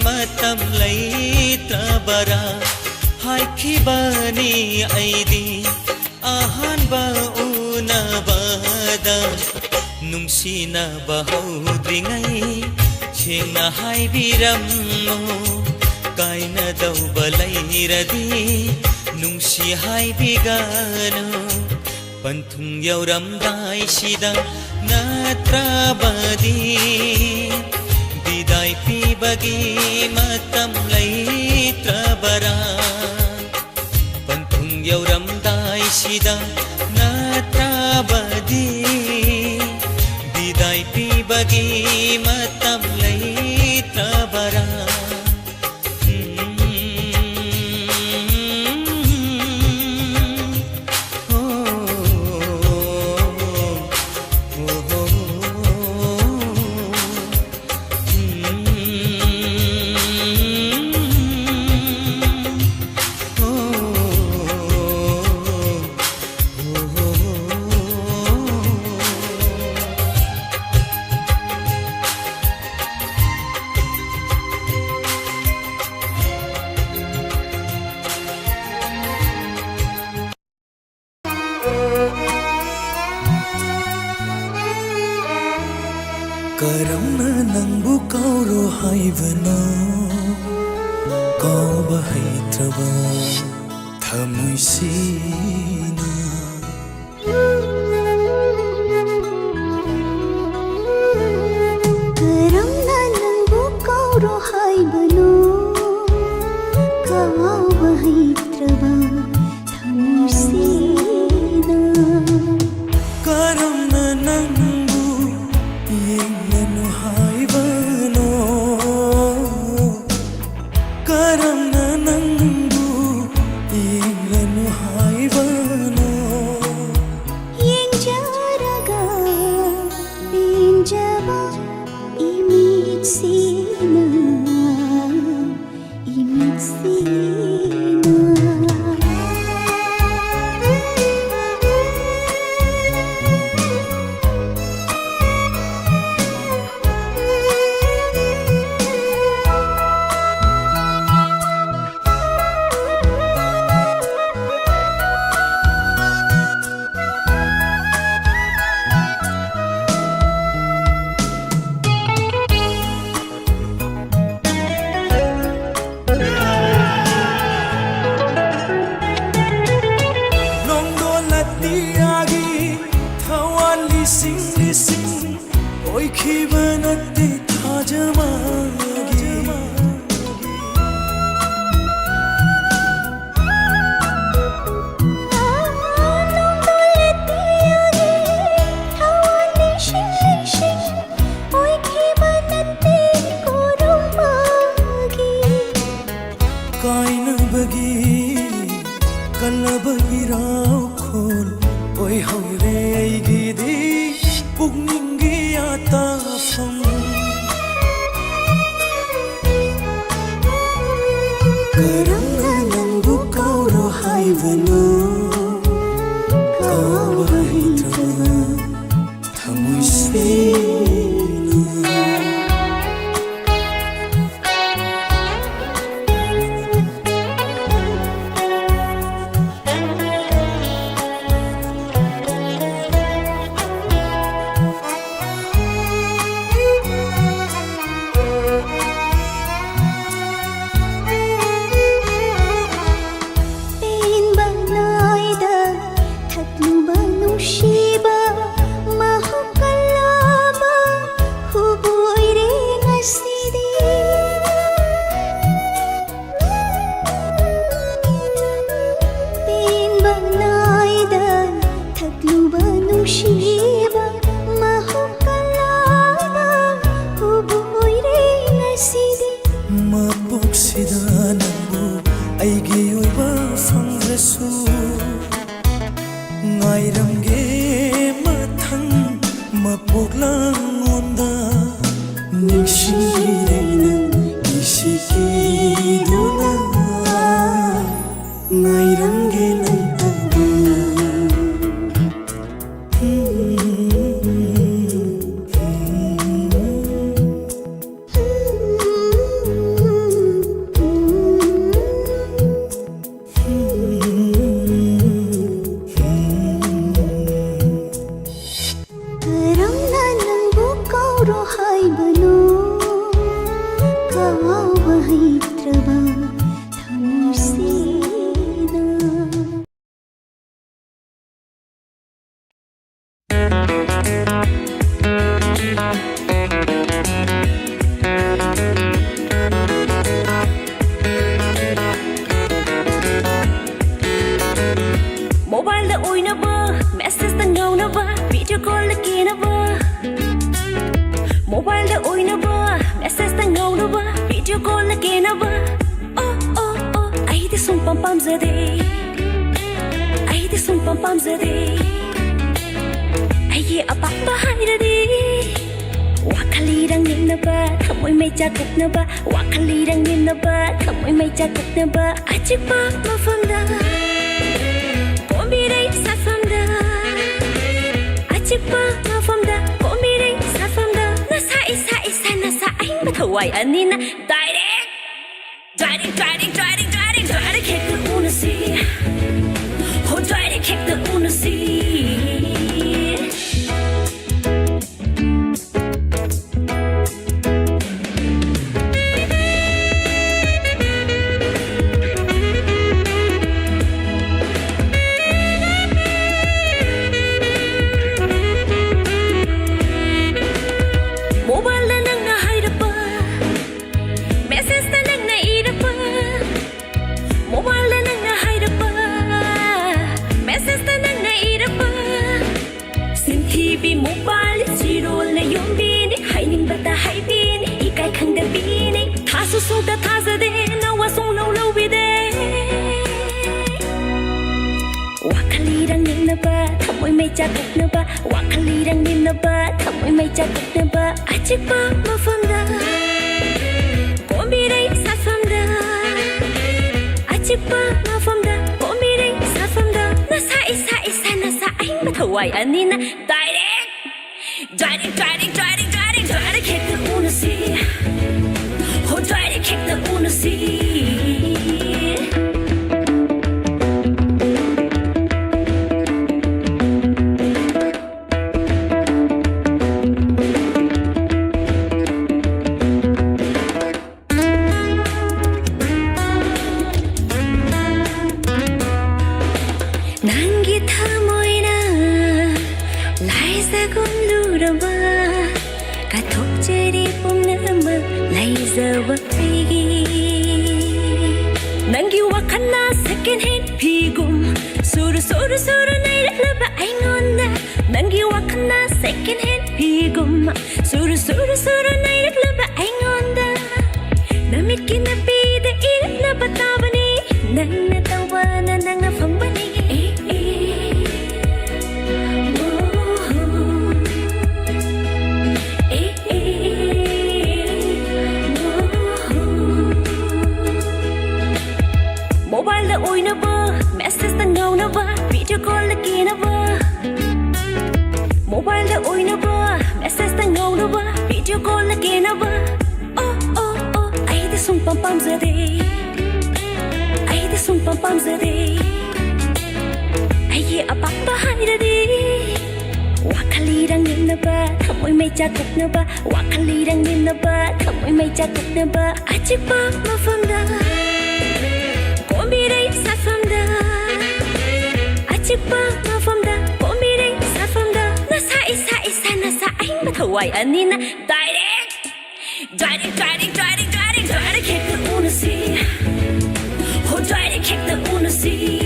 मतम लैत्रबरा हायखिबनी ऐदी अहानबा उनबदा नुंसिनबा हौद्रिङै सेंना हायबिरम्मो कायनदौबा लैरदि नुंसि हायबिगानो पंथुम यौरमदाय सिदा नत्रबदी बिदाय पिबगी मतम लैत्रबरा पंथुम यौरमदाय सिदा नत्रबदी बिदाय पिबगी मतम लैत्रबरा करमना नंबु कौरो हाइबनो कौबा हैत्रबा थमुइसिना करमना नंबु कौरो हाइबनो कौबा हैत्रबा थमुइसिना करमना नंबु येंगनु हाइबनो करमना नंबु येंगनु हाइबनो येंजारगा येंजाबा इमिtsiना ओइखिबनते थाजमागी कायनबगी कलबगी राव खोल ओइ हौरे गिदी पुगनिंगी आताफम करमना नंबु कौरो हाइबनो कौबा हैत्रबा थमुइसिना कौरो हाइबनो कावा हैत्रवा थमुर्सेना Mobile da oynaba, message da ngonaba, video call da kinaba. Mobile da oynaba, message da ngonaba, video call da kinaba. Oh oh oh, ai di sum pam pam zade, ai di sum pam pam zade. Ai ye apa pa hai di. Wakali dang ninna ba, thamoi mai cha kuk na ba. Wakali dang ninna ba, thamoi mai cha kuk na ba. Achik pa mafam da. Komiray sa famda Achikpa na famda Komiray sa famda Nasa isa isa nasa ay mataway anina Direct Direct kick the unasi Oh direct kick the unasi Suda thaza de na wasong lo lo bi de Wakali rang nin na ba thamoi mai cha kuk na ba Wakali rang nin na ba thamoi mai cha kuk na ba Achik pa mafam da Komiray sa fam da Achik pa mafam da Komiray sa fam da Nasa isa isa nasa ay mataway anina Direct kick the unasi Oh, try to kick the unasi Nangi thamoina laisa gumluraba Kathok cheri pumnama laizaba aigi Nangi wakana second hand pigum Suru nailaklaba aingonda Nangi wakana second hand pigum Suru nailaklaba aingonda Namit kinapida ilaklaba tabani Nangna tawana nanga fambani Mobile da oynaba, message da ngonaba, video call da kinaba. Mobile da oynaba, message da ngonaba, video call da kinaba. Oh oh oh, ai di sum pam pam zade, ai di sum pam pam zade. Ai ye apa pa hai di. Wakali rang ninna ba, thamoi mai cha kuk na ba. Wakali rang ninna ba, thamoi mai cha kuk na ba. Achik pa mafam da. Komiray sa famda Achik pa mafamda Komiray sa famda Nasa isa isa nasa ay mataway anina Direct kick the unasi Oh direct kick the unasi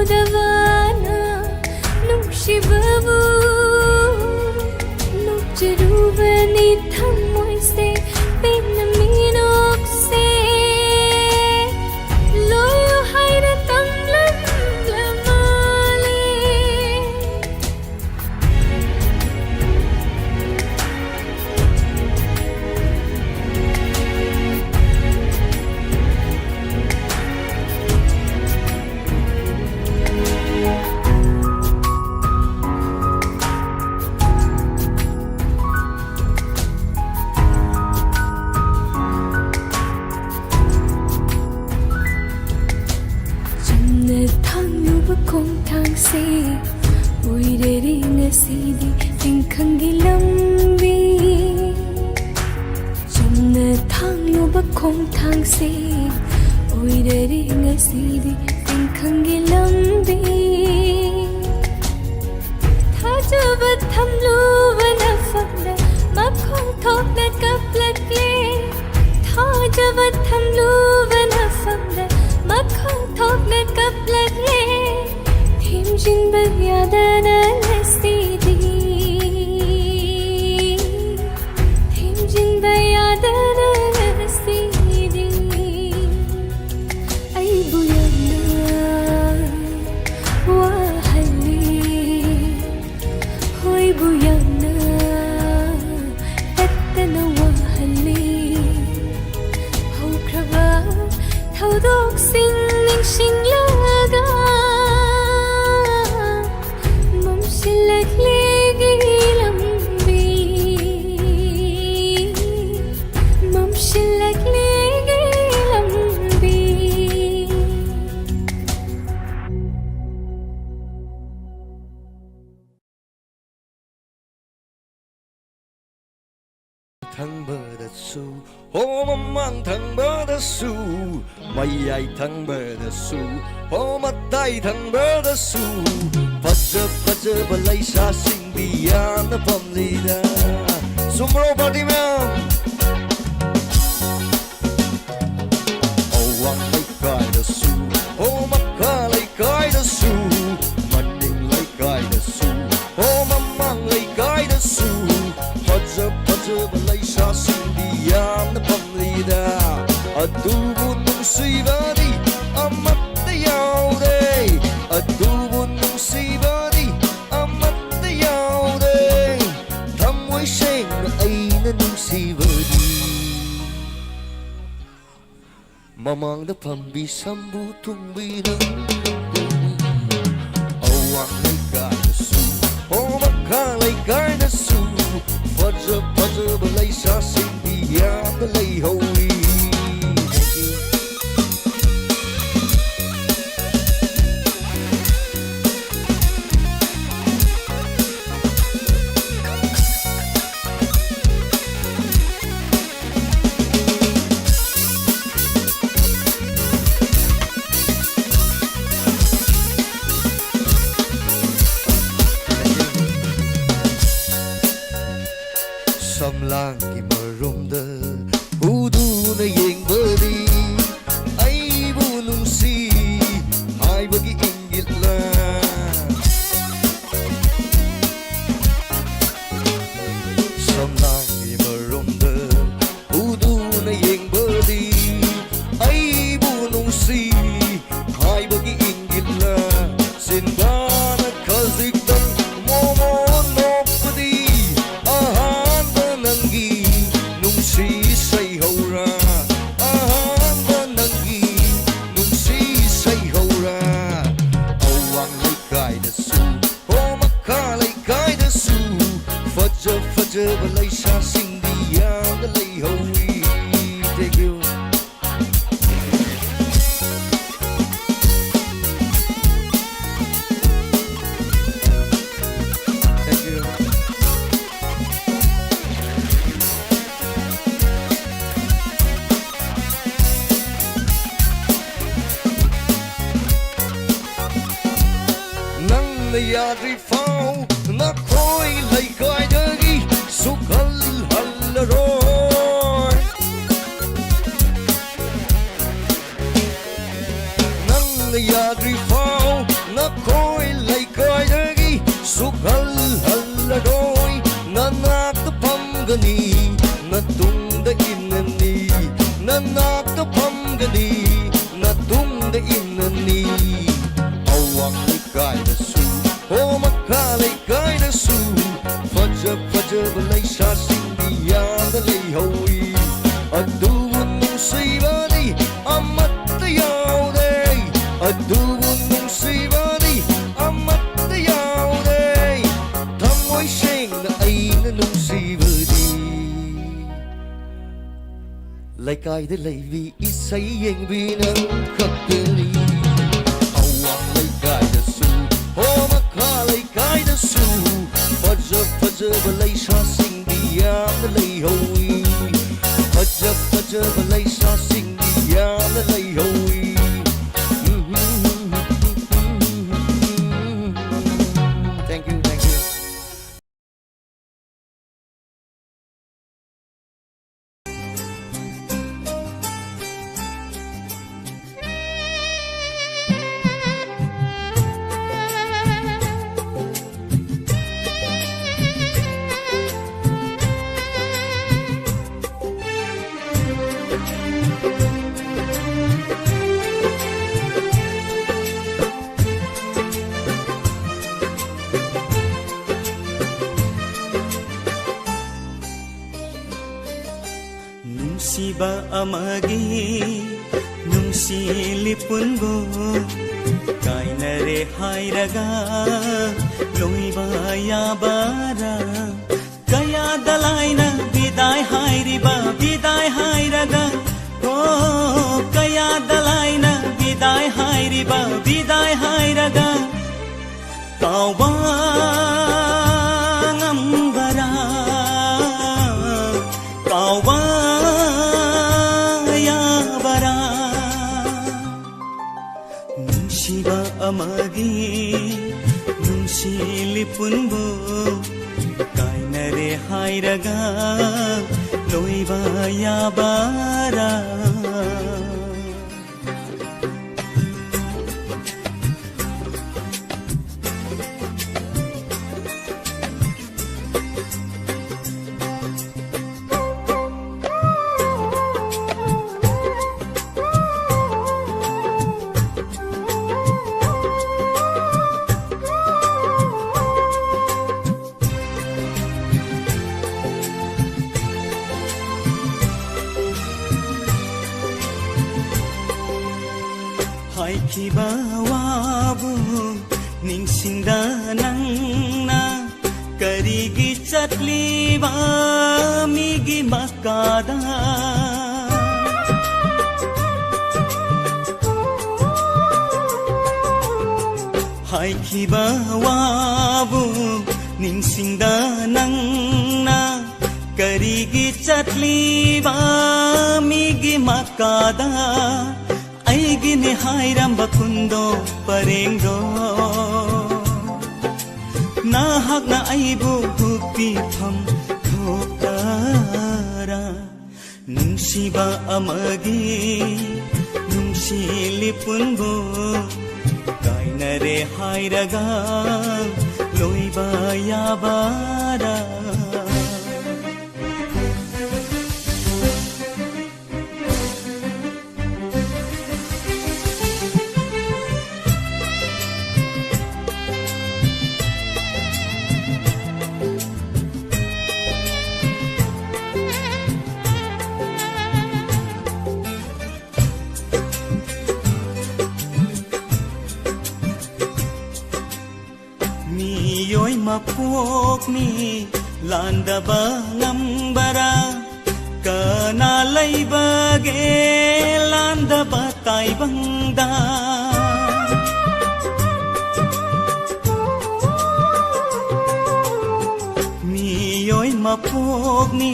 ꯈꯪꯍꯧꯗꯕꯅ ꯅꯨꯡꯁꯤꯕꯕꯨ ꯅꯣꯛꯆꯔꯨꯕꯅꯤ ꯊꯃꯣꯏꯁꯦ ꯄꯦꯟꯅ ꯃꯤꯅꯣꯛꯁꯦ ꯂꯣꯏꯌꯨ ꯍꯥꯏꯅ ꯇꯝꯂꯝꯂꯃꯥꯂꯦ ꯊꯥꯡꯂꯨꯕ ꯈꯣꯡꯊꯥꯡꯁꯦ ꯑꯣꯏꯔꯦ ꯉꯁꯤꯗꯤ ꯇꯤꯡꯈꯪꯒꯤ ꯂꯝꯕꯤ ꯆꯨꯝꯅ ꯊꯥꯡꯂꯨꯕ ꯈꯣꯡꯊꯥꯡꯁꯦ ꯑꯣꯏꯔꯦ ꯉꯁꯤꯗꯤ ꯇꯤꯡꯈꯪꯒꯤ ꯂꯝꯕꯤ ꯊꯥꯖꯕ ꯊꯝꯂꯨꯕ ꯅꯐꯝꯗ ꯃꯈꯣꯡ ꯊꯣꯛꯅ ꯀꯞꯂꯛꯂꯦ ꯊꯥꯖꯕ ꯊꯝꯂꯨꯕ ꯅꯐꯝꯗ ꯃꯈꯣꯡ ꯊꯣꯛꯅ ꯀꯞꯂꯛꯂꯦ ꯊꯦꯝꯖꯤꯟꯕ ꯌꯥꯗꯅ ꯉꯁꯤꯗꯤ ꯊꯦꯝꯖꯤꯟꯕ ꯌꯥꯗꯅ ꯉꯁꯤꯗꯤ ꯑꯩꯕꯨ ꯌꯥꯝꯅ ꯋꯥꯍꯜꯂꯤ ꯍꯣꯏꯕꯨ ꯌꯥꯝꯅ ꯇꯠꯇꯅ ꯋꯥꯍꯜꯂꯤ ꯍꯧꯈ꯭ꯔꯕ ꯊꯧꯗꯣꯛꯁꯤꯡ ꯅꯤꯡꯁꯤꯡꯂꯒ ꯃꯝꯁꯤꯜꯂꯛꯂꯦ ꯂꯝꯕꯤ ꯃꯝꯁꯤꯜꯂꯛꯂꯦ ꯂꯝꯕꯤ ꯊꯪꯕꯗꯁꯨ ꯍꯣ ꯃꯃꯥꯡ ꯊꯪꯕꯗꯁꯨ ꯃꯌꯥꯏ ꯊꯪꯕꯗꯁꯨ ꯍꯣ ꯃꯇꯥꯏ ꯊꯪꯕꯗꯁꯨ ꯐꯖ ꯐꯖꯕ ꯂꯩꯁꯥꯁꯤꯡꯗꯤ ꯌꯥꯝꯅ ꯐꯝꯂꯤꯗ ꯆꯨꯝꯕ꯭ꯔꯣ ꯄꯥꯔꯇꯤ ꯃꯌꯥꯝ ꯑꯋꯥꯡ ꯂꯩꯀꯥꯏꯗꯁꯨ ꯍꯣ ꯃꯈꯥ ꯂꯩꯀꯥꯏꯗꯁꯨ ꯃꯅꯤꯡ ꯂꯩꯀꯥꯏꯗꯁꯨ ꯍꯣ ꯃꯃꯥꯡ ꯂꯩꯀꯥꯏꯗꯁꯨ ꯐꯖ ꯐꯖꯕ ꯂꯩꯁꯥꯁꯤꯡꯗꯤ ꯌꯥꯝꯅ ꯐꯝꯂꯤꯗ ꯑꯗꯨꯕꯨ ꯅꯨꯡꯁꯤꯕꯗꯤ ꯑꯃꯠꯇ ꯌꯥꯎꯗꯦ ꯑꯗꯨꯕꯨ ꯅꯨꯡꯁꯤꯕꯗꯤ ꯑꯃꯠꯇ ꯌꯥꯎꯗꯦ ꯊꯃꯣꯏ ꯁꯦꯡꯅ ꯑꯩꯅ ꯅꯨꯡꯁꯤꯕꯗꯤ ꯃꯃꯥꯡꯗ ꯐꯝꯕꯤ ꯁꯝꯕꯨ ꯊꯨꯡꯕꯤꯔꯝꯒꯅꯤ ꯑꯋꯥꯡ ꯂꯩꯀꯥꯏꯗꯁꯨ ꯍꯣ ꯃꯈꯥ ꯂꯩꯀꯥꯏꯗꯁꯨ ꯐꯖ ꯐꯖꯕ ꯂꯩꯁꯥꯁꯤꯡꯗꯤ ꯌꯥꯝꯅ ꯂꯩꯍꯧꯔꯤ ꯁꯝꯂꯥꯡꯒꯤ ꯃꯔꯨꯝꯗ ꯎꯗꯨꯅ ꯌꯦꯡꯕꯗꯤ ꯑꯩꯕꯨ ꯅꯨꯡꯁꯤ ꯍꯥꯏꯕꯒꯤ ꯏꯪꯒꯤꯠꯂ ꯁꯝꯂꯥꯡꯒꯤ ꯃꯔꯨꯝꯗ ꯎꯗꯨꯅ ꯌꯦꯡꯕꯗꯤ ꯑꯩꯕꯨ ꯅꯨꯡꯁꯤ ꯍꯥꯏꯕꯒꯤ ꯏꯪꯒꯤꯠꯂ ꯆꯤꯟꯕꯥꯅ ꯈꯖꯤꯛꯇꯪ ꯃꯣꯃꯣꯟ ꯅꯣꯛꯄꯗꯤ ꯑꯍꯥꯟꯕ ꯅꯪꯒꯤ ꯅꯨꯡꯁꯤ ꯁꯩꯍꯧꯔꯥ ꯑꯍꯥꯟꯕ ꯅꯪꯒꯤ ꯅꯨꯡꯁꯤ ꯁꯩꯍꯧꯔꯥ ꯑꯋꯥꯡ ꯂꯩꯀꯥꯏꯗꯁꯨ ꯍꯣ ꯃꯈꯥ ꯂꯩꯀꯥꯏꯗꯁꯨ ꯐꯖ ꯐꯖꯕ ꯂꯩꯁꯥꯁꯤꯡꯗꯤ ꯌꯥꯝꯅ ꯂꯩꯍꯧꯋꯤ Thank you. Thank you. ꯅꯪꯅ ꯌꯥꯗ꯭ꯔꯤꯐꯥꯎ ꯅꯈꯣꯏ ꯂꯩꯀꯥꯏꯗꯒꯤ ꯁꯨꯛꯍꯜꯍꯜꯂꯔꯣꯏ ꯅꯪꯅ ꯌꯥꯗ꯭ꯔꯤꯐꯥꯎ famgani na tungda inani awang likay na su o makalay kay na su faja balay sa sindiyan na layhawi at duwon mong saybani amat tayaw day at duwon mong saybani amat tayaw day tamoy siyang na ay nanungsibadi laikay da layvi isay yang binang kakali awang laikay da su o makalaykay da su faja balay sa sindiyan na layhawi faja balay sa sindiyan na layhawi Thank you. Nungsiba amagi nungsilipun go kay nare hayraga loiba yabara kaya dalay na biday hayraga oh kaya dalay na biday hayraga kawang ambara kawayabara nungsiba amagi nungsilipun bo kay nare hayraga loiba yabara Haikibawabu ningsingda nang na karigi chatliba migi makada Haikibawabu ningsingda nang na karigi chatliba migi makada Aigini hairamba kundo parengdo Nahak na aibu hupitham thokara Nungsiba amagi nungsilipun bo kay nare hayraga loiba yabara Miyo'y mapok ni landa bangambara kanalay bage landa batay bangda Miyo'y mapok ni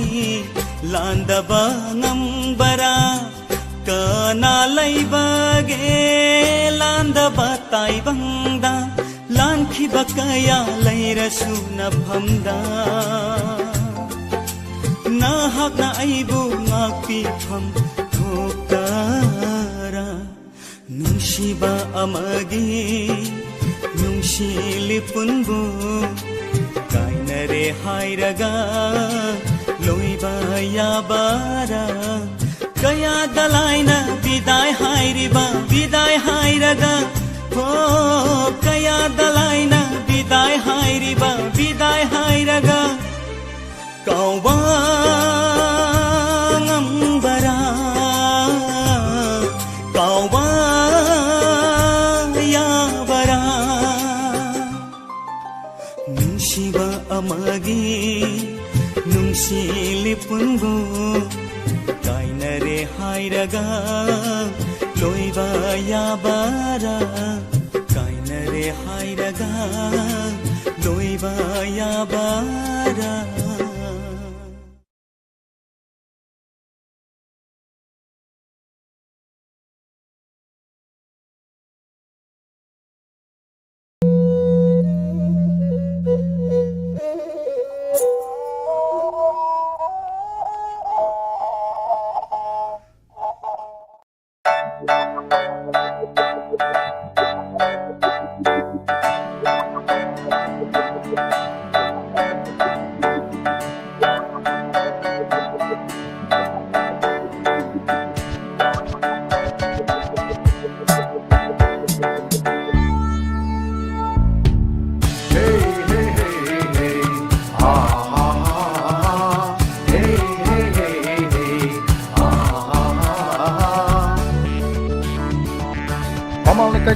landa bangambara kanalay bage landa batay bangda Lan khiba kaya layrasu na phamda Nahak na aibu ngakpifam thokara Nungsiba amagi nungsilipun bo kay nare hayraga loiba yabara kaya dalaina biday hairiba biday hairaga oh kaya dalaina biday hairiba biday hairaga kauba ngambara kauba yabara nungsiba amagi nungsilipungbu kainare hairaga loiba yabara kainare hairaga loiba yabara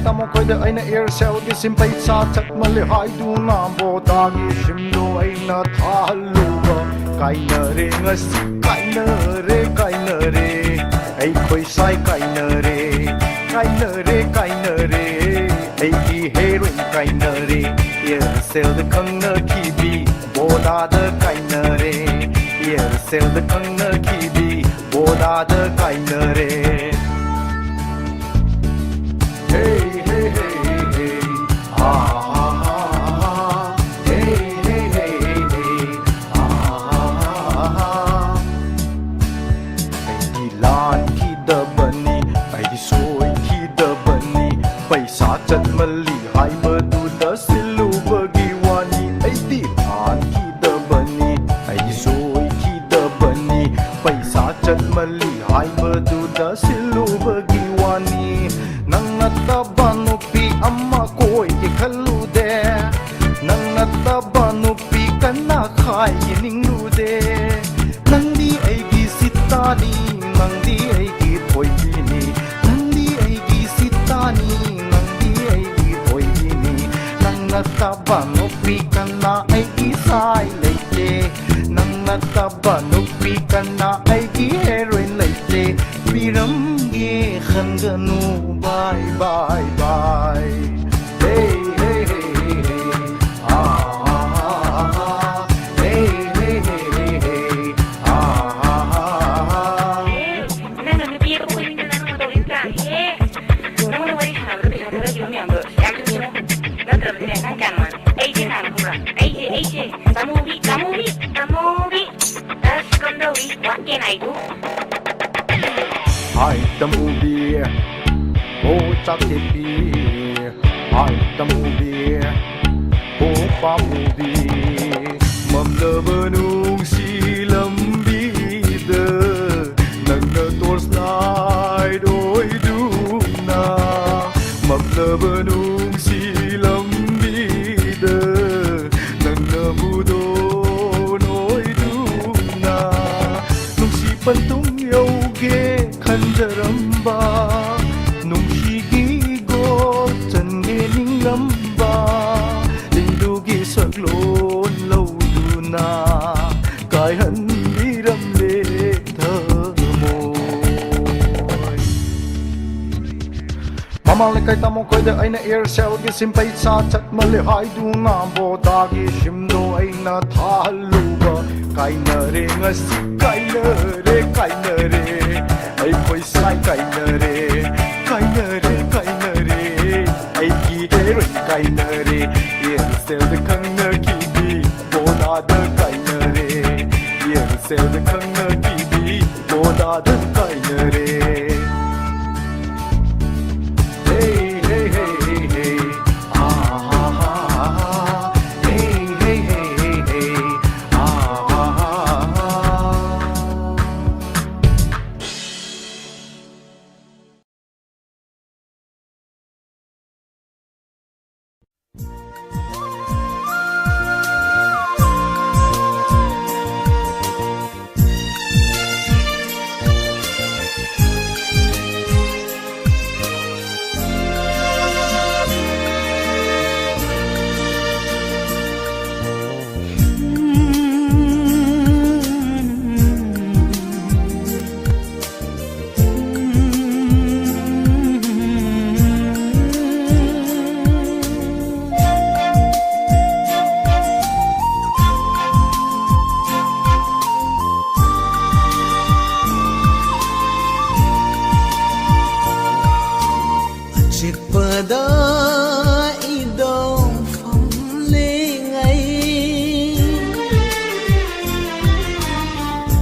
Tamo koi da aina air cell gi simpai sa chat male hai du na bo da gi shimno aina thalu ba kai na re ngasi kai na re ai koi sai kai na re ai gi heroin kai na re air cell da kang na ki bi bo da da kai na re air cell da kang na ki bi bo da da kai na re hey hey hey hey ah ah ah hey hey hey hey ah ah ai di lan ki da bani ai di soi ki da bani paisa chat mali hai ba du da silu bagi wani ai di lan ki da bani ai di soi ki da bani paisa chat mali hai ba du da silu bagi wani Nangnatabano pi amma koi ke khalu de Nangnatabano pi kana khai ninglu de Nangdi ai gi sitani Nangdi ai gi thoi ni Nangdi ai gi sitani Nangdi ai gi thoi ni Nangnatabano pi kana ai gi sai leite Nangnatabano pi kana ai gi heroin leite Biram ge khanganu bye bye bye hey hey hey hey ah ah ah hey hey hey hey ah ah ah nana me pide como ni nana mo tawin ka no mo wari hana ro ya ro yo mi ambo ya ke ni na tra ni kan kan man ai je na pura ai je kamubi that's kondo wi what can I do Hai the movie oh chakti Hai the movie oh pa movie mamlabanung silam bida nagna tor slide oi duna mamlabanung silam bida nagna budo noi duna nung si pantung yoge khanjaramba nungshigi go change ningamba lindugi saklon lauduna kai han miram le thamo mama le kai tamo koi da aina air cell gi simpai sa chat male hai du na bo da gi shimno aina thalu ba kai na re ngasi kai na re ai koi sai kai na re ai ki heroin kai na re yer sel de kang na ki bi bo da da kai na re yer sel de kang na ki bi bo da da kai na re hey hey hey hey ah ah ah hey hey hey hey ah ah ah da I dong phong le ngai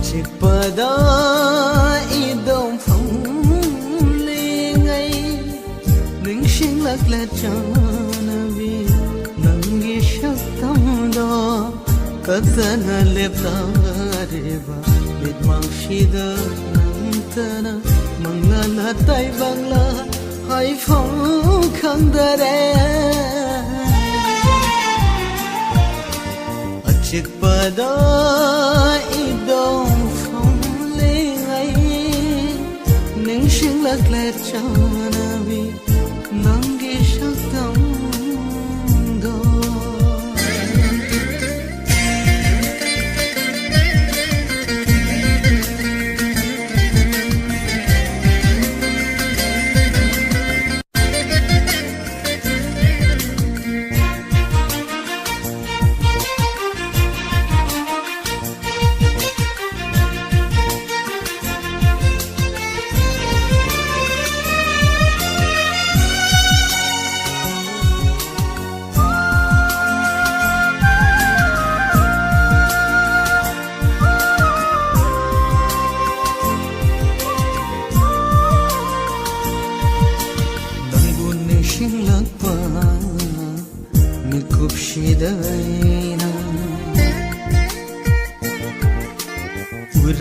chik pa da I dong phong le ngai ning sing lak la chana vi nang gi shak tam da katana le pa re ba mit mang shi da nang tana mang la la tai bang la hai phong khang da re a chik pa da I dong phong le ngai ning sing lak le chana vi nang gi shak tam do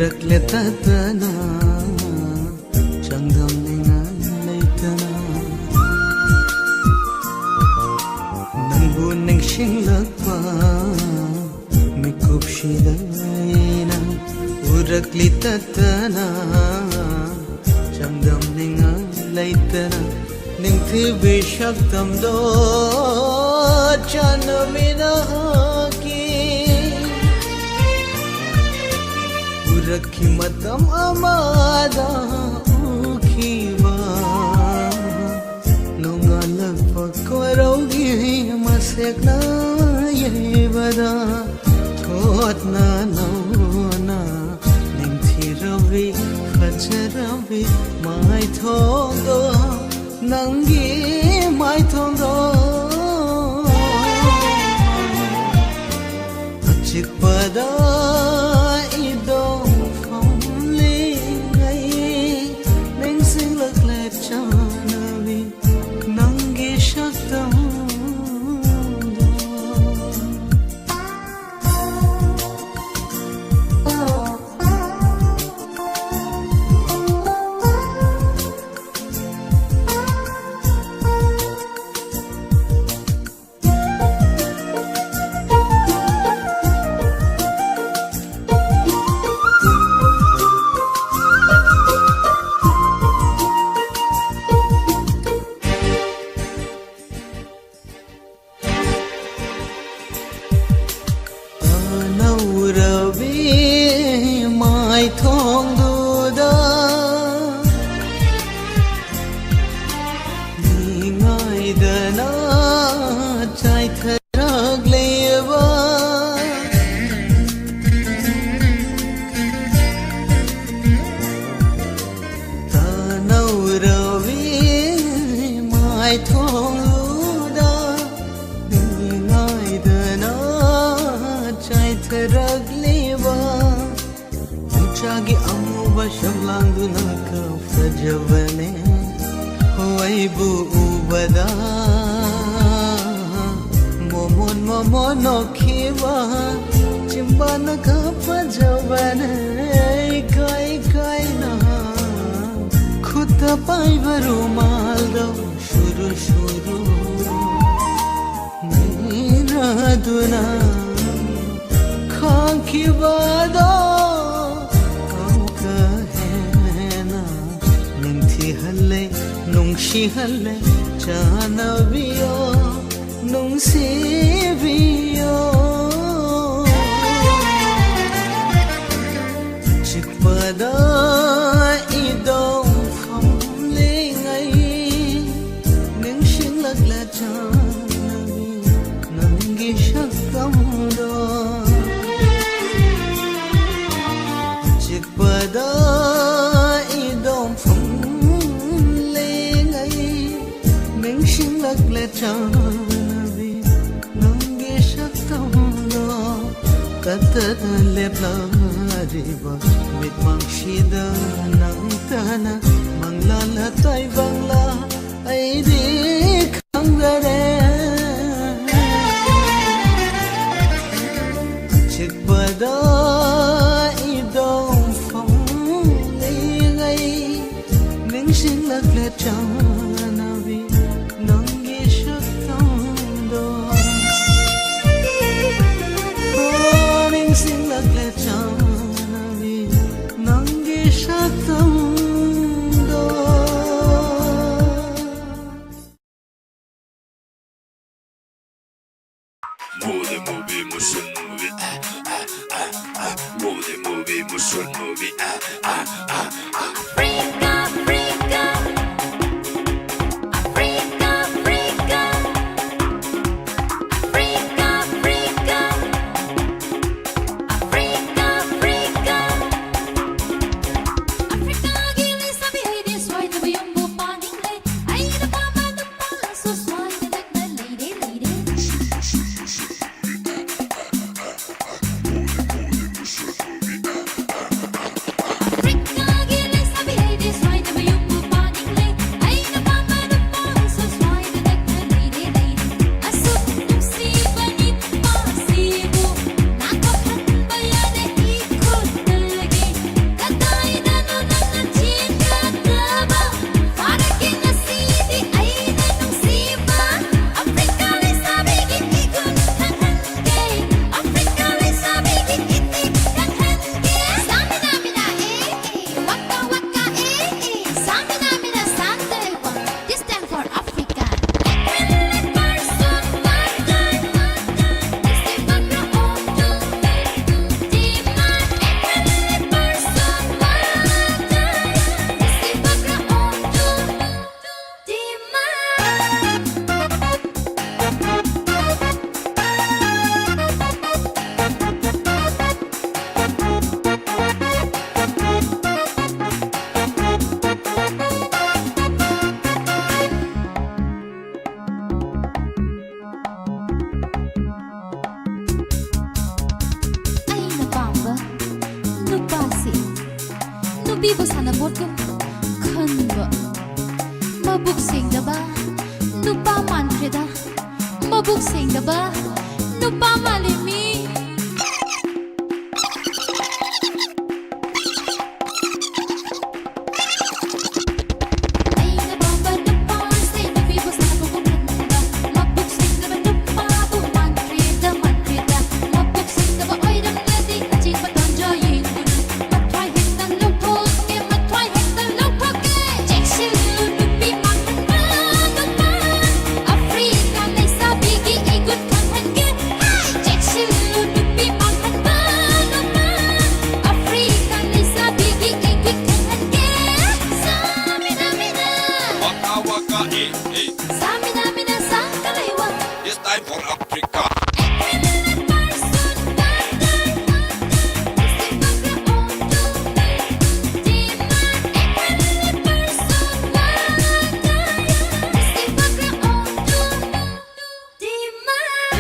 urak le tatana changdam ninga leitana nangu ning shinglakpa mikup shidaina urak le tatana changdam ninga leitana ning thibi shaktam do chanamina rakhi matam amada ukhiwa nongalak pakoraugi masekna yebada thotna nauna ningthi ravi khacharavi mai thondo nangi mai thondo achik pada ꯂꯛꯂꯦ ꯆꯥꯅꯕꯤ ꯅꯪꯒꯤ ꯁꯛꯇꯝꯗꯣ ꯀꯠꯇꯅ ꯂꯦꯞꯂꯔꯤꯕ ꯃꯤꯠꯃꯥꯡꯁꯤꯗ ꯅꯪꯇꯅ ꯃꯪꯂꯥꯟꯅ ꯇꯥꯏꯕꯪꯂꯥ ꯑꯩꯗꯤ ꯈꯪꯗꯔꯦ ꯆꯤꯛꯄꯗ 이동 ꯐꯝꯂꯤꯉꯩ ꯅꯤꯡꯁꯤꯡꯂꯛꯂꯦ ꯆꯥꯅꯕꯤ ꯅꯪꯒꯤ ꯁꯛꯇꯝꯗꯣ ꯅꯤꯡꯁꯤꯡꯂꯛꯂꯦ ꯆꯥꯅꯕꯤ ꯅꯪꯒꯤ ꯁꯛꯇꯝꯗꯣ 모든 무비 무슨 무비 모든 무비 무슨 무비 Africa, Africa, Africa, Africa, Africa, Africa, Africa, Africa. Africa gili sabi ay di sway na ba yung bupaning lay ay napapanong pala so sway na like na lady lady. Africa gili sabi ay di sway na ba yung bupaning lay ay napapanong pala so sway na like na lady lady. Asok nung si banit pasibo nakapan ba yan ay ikot lagi katay na nun ang chika na ba para kinasidi ay nanong siba. Africa lay sabi ikot kakangkay Africa lay sabi itik kakangkay Sami namin na waka waka Sami namin na Sunday this time for Africa. Ekwenle person bagay Este pagkaon di man ekwenle person bagay Este pagkaon di Ay napamba nubasi nubibo sa nabot ko kanba mabuksing na ba nupaman kreda mabuksing na ba nupamalimi. Ay napamba nupasi nubibo sa nabot ko kanba mabuksing na ba nupabuman kreda man kreda mabuksing na ba oy damladi aching patonjoyin matry hit ng lupot ke matry hit ng lupot ke Jackson lupi makan ba Africa lay sabi giigot kang ke Jackson lupi makan ba Africa lay sabi giigot kang ke Sami namin na waka waka Sami namin na sa kalaywa it's time for Africa Ekwenle person bagay Este pagkaon di man ekwenle person bagay Este pagkaon di man.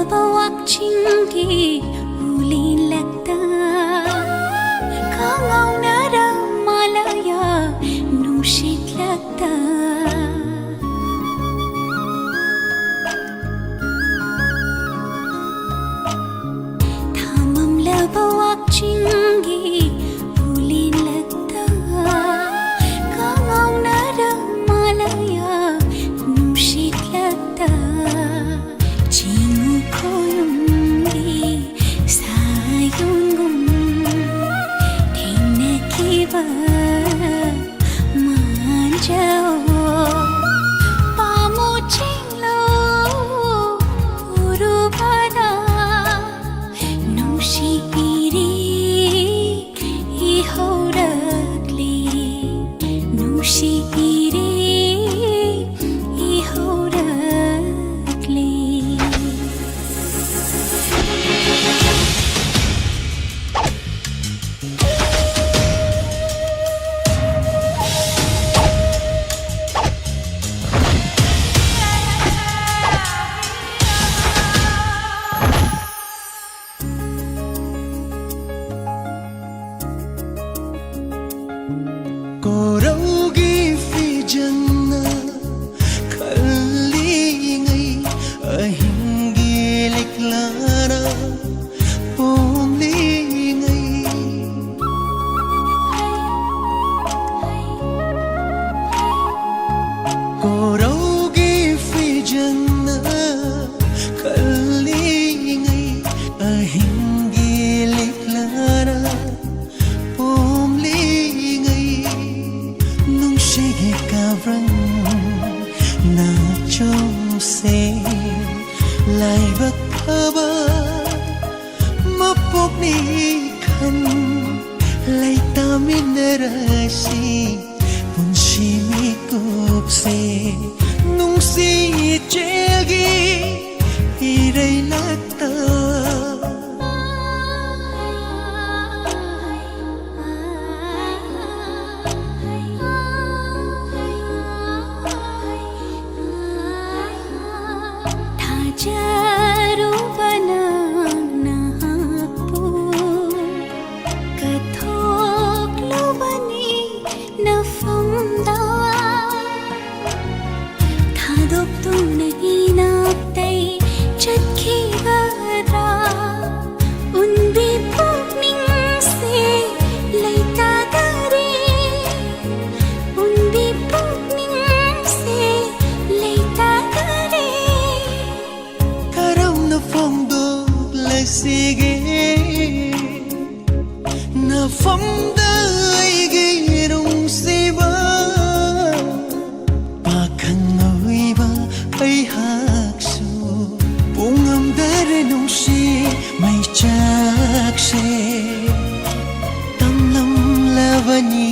लबवक चिंगी उली लगता कांगौनर मालया नुशित लगता थामम लबवक चिंगी उली लगता कांगौनर मालया नुशित लगता Chingu koyungi sayungum Tingna kiba manjao Pamu chinglo urubada Nushi iri ihorakli Nushi iri ihorakli Koraugi fi janna khalli ngai ahingi liklara pomli ngai Koraugi fi janna khalli ngai ahingi liklara pomli ngai nung shige kavrang na chong se lai bak khaba mapok ni khan lai tamin rasi punshi mi kup se nung si chegi irai lata Thajaru banana pu kathok lo bani na famda thadok tu nahi na tai chakhi gara unbi pukning se laita dare unbi pukning se laita dare karam na fondo lasige na famda ige rung siba pakhang noiba ai haksu pungam dare nung si mai chak se tamlam lavani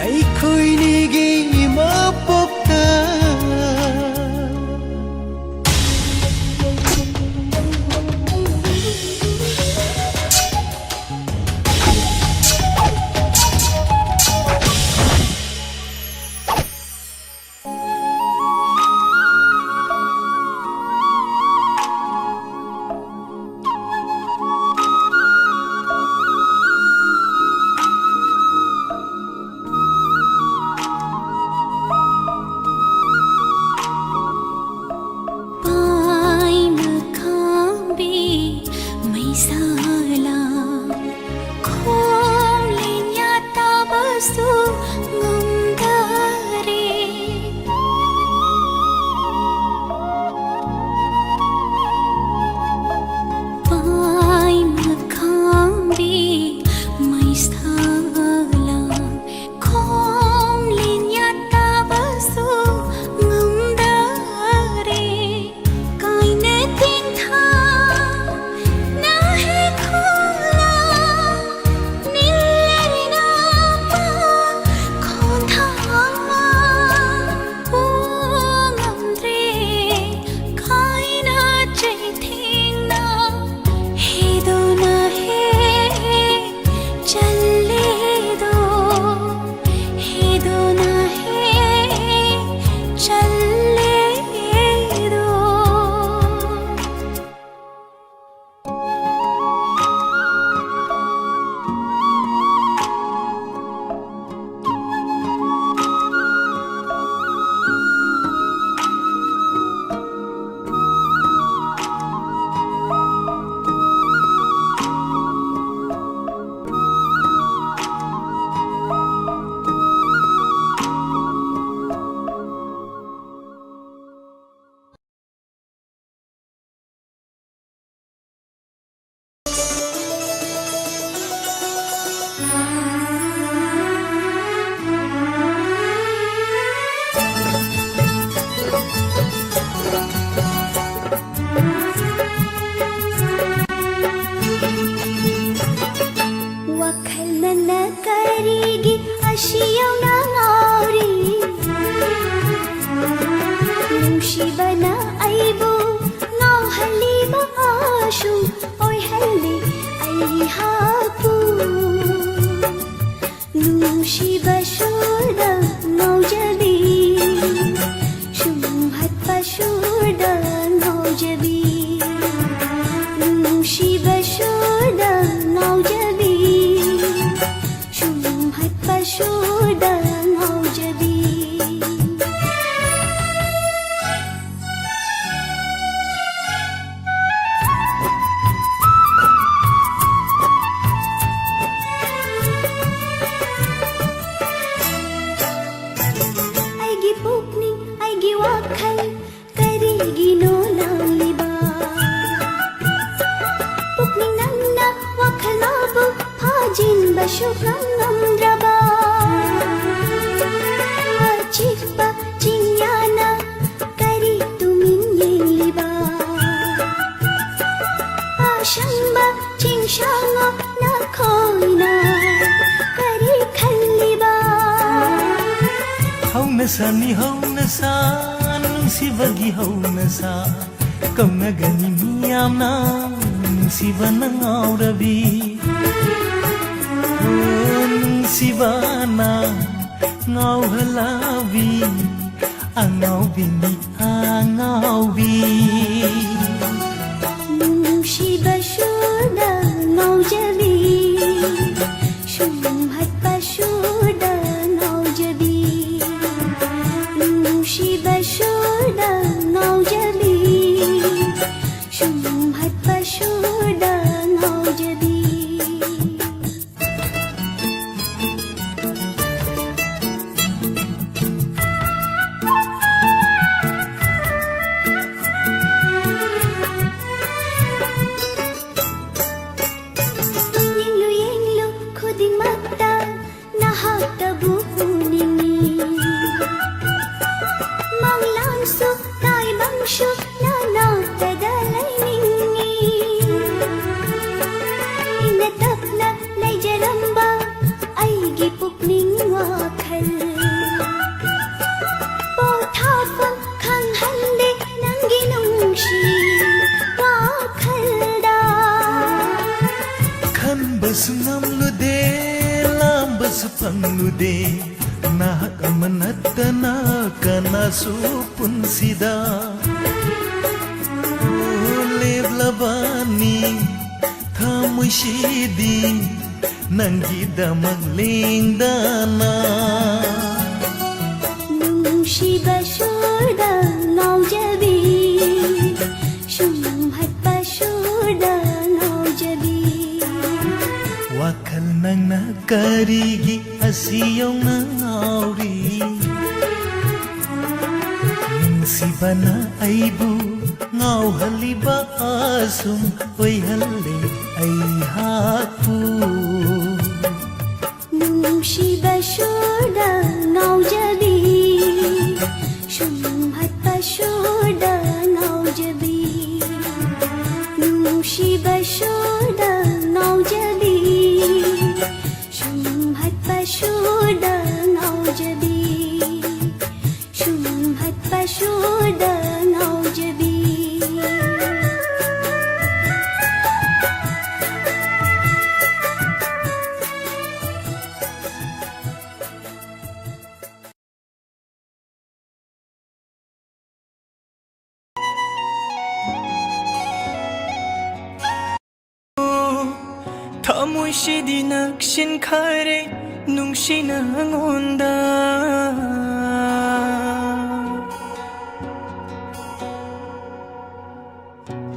ai khoi ni gi ma pokta wakhalna karigi ashiyaw na ngauri nungsibana aibu ngaw haliba ashu oy hali ay hapu nungsiba surda ngaw jabi shumhat pa surda ngaw jabi nungsiba surda ngaw jabi shumhat pa surda ngaw jabi pukning ay giwakay karigi no liba pukning nang na wakal nabu pajin basyukang amdraba wajib ba jinyana kari tumin yin liba asyang ba jing syango na koy na kari kan liba Haunasa ni haunasa nungsibagi haunasa kaunagani miyamna nungsiba ng aurabi nungsibana ngauhalabi angaubi ni angaubi nungsiba syurda ngau jabi shumhat pa syurda ngau jabi nungsiba syurda ngau jabi shumhat pa syurda ngau jabi Sungamlude lambas panglude nahak amanatana kana supun sida leblabani thamushidi nangida maglingdana nungsiba syurda ngau jabi shumhat pa syurda ngau jabi wakal nang nakarigi asiyong nangauri nungsiba na aibu ngau haliba asum oy hali ay hapu nungsiba syurda ngau jabi shumhat pa syurda ngau jabi nungsiba syurda ngau jabi shumhat pa syurda ngau jabi shumhat pa syurda ngau jabi 타무시디 낙신 카레 뭉시낭 온다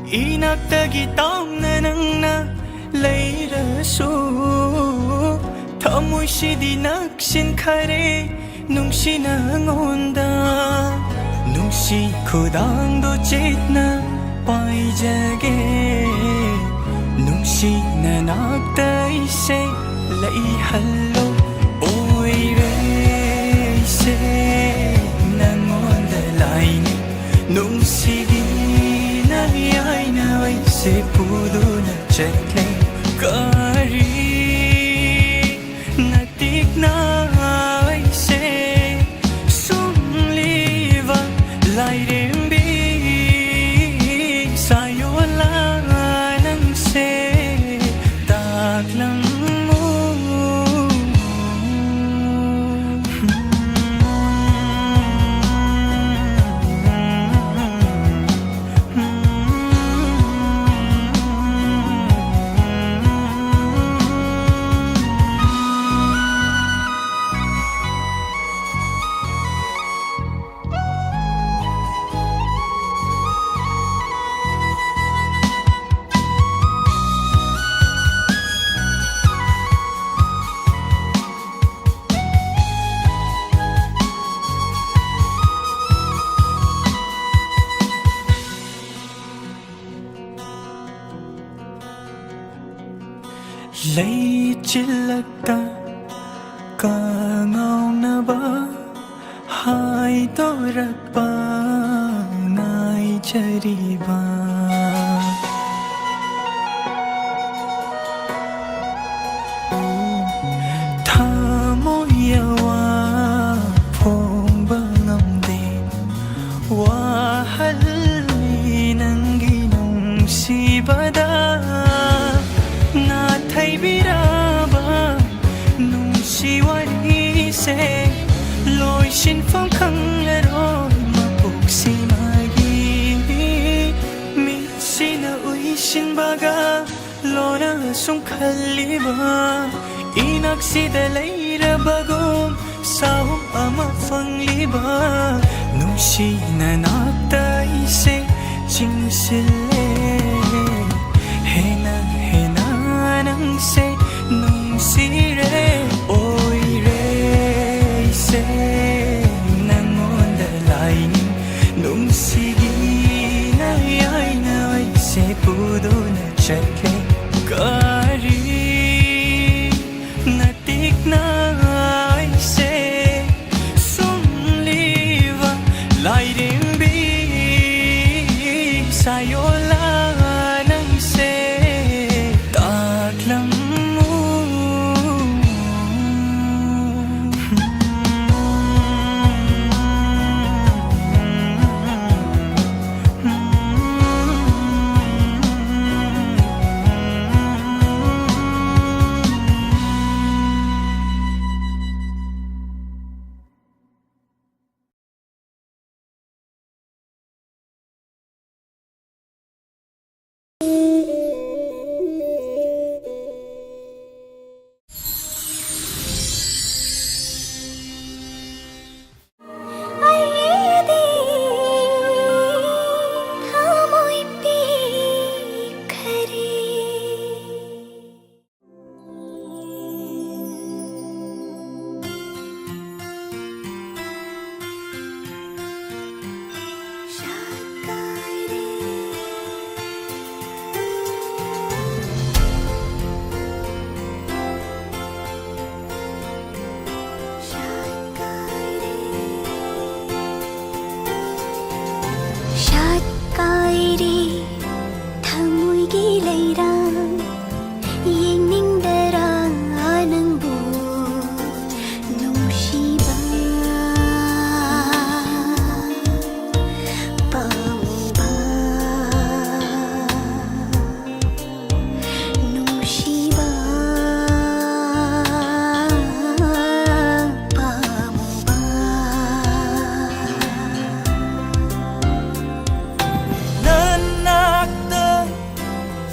이낙다기 떡나낭나 레이라소 타무시디 낙신 카레 뭉시낭 온다 뭉시 쿠당도 짓나 빠이자게 nungsina nagday say lai halo oy re say nangon dalay nungsigi na से पुदुना चले करी natikna aise sumliva lairembi sayola nang se taklang mo lay chilakta ka ngao na ba hai torak pa nai chariba thamoyawa phong bangam de wa halli nangi nung sibada thai biraba nung siwari se loi shin phong khang le roi ma puk si magi mi sina ui shin baga lona sung khaliba inak si da leira bagom sahum ama phang liba nung si na nakta ise ching sile hena nang se nung si re oi re se nang on the line nung si gi na ai na ai se pudo na chakle kari natik na ai se sum liva lai rembi sayola nang se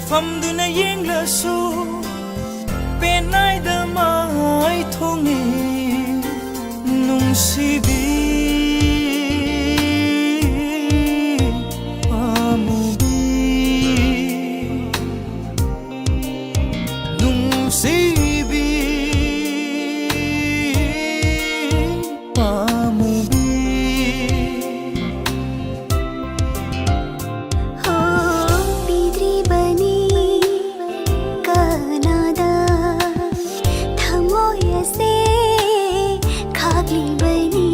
famduna yengla su penai da mai thongi nung sibi amubi nung sibi amubi से खागी बनी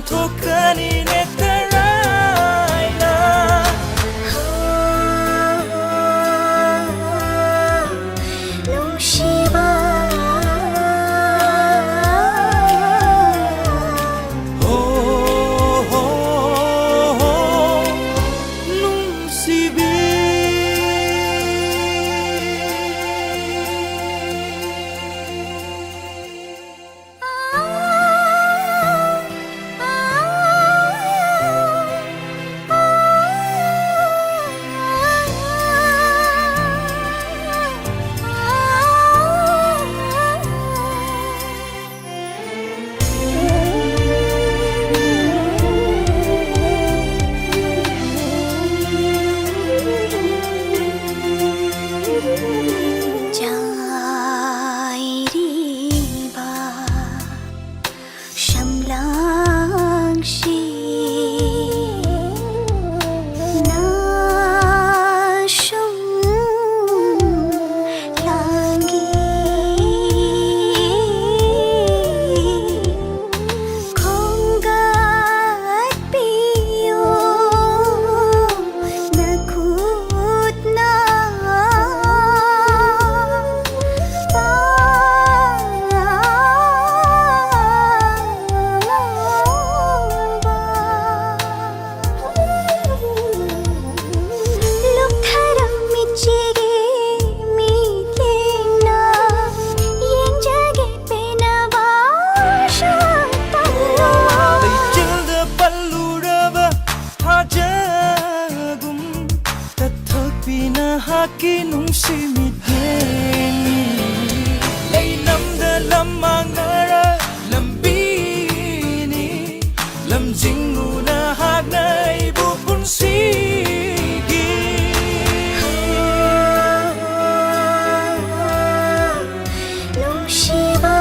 ꯊꯣꯛꯀꯅꯤ ꯅꯦꯛꯇꯔꯥꯏꯅ ꯅꯨꯡꯁꯤꯕ Haki nung simideni Lay namda lamang nara lambini Lam jingu na hagnay bupunsigi Nungsiba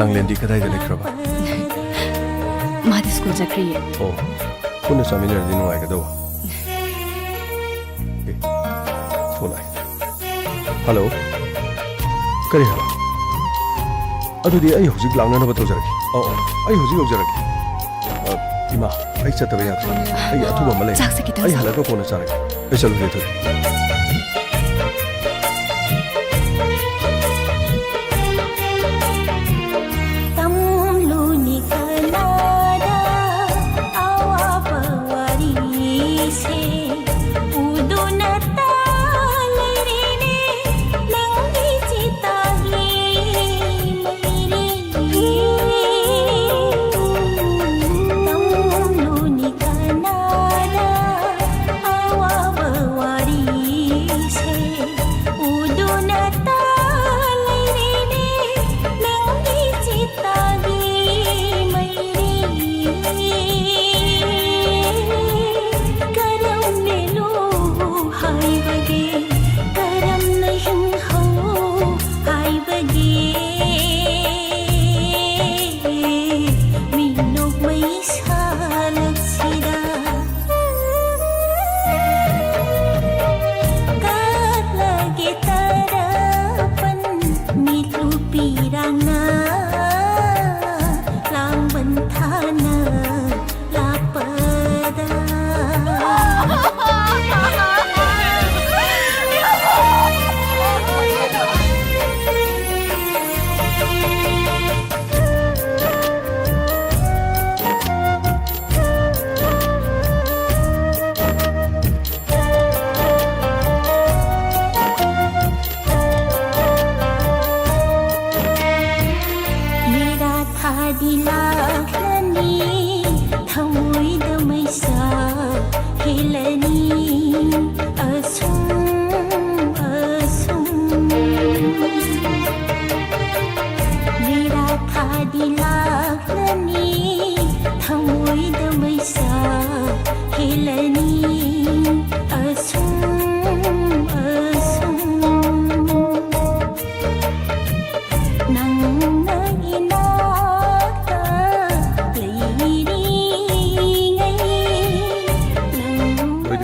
Langlendi kadai da lekraba Madi school zakriye Oh Puna saminar dinu ay kadawa Phone ay Hello Kari hala Adudi ay hojik langna na bato jaraki Oh ay hojik og jaraki Ima ay chataba yak ay athuba male ay hala ka phone charaki ay chalu ge thodi Nada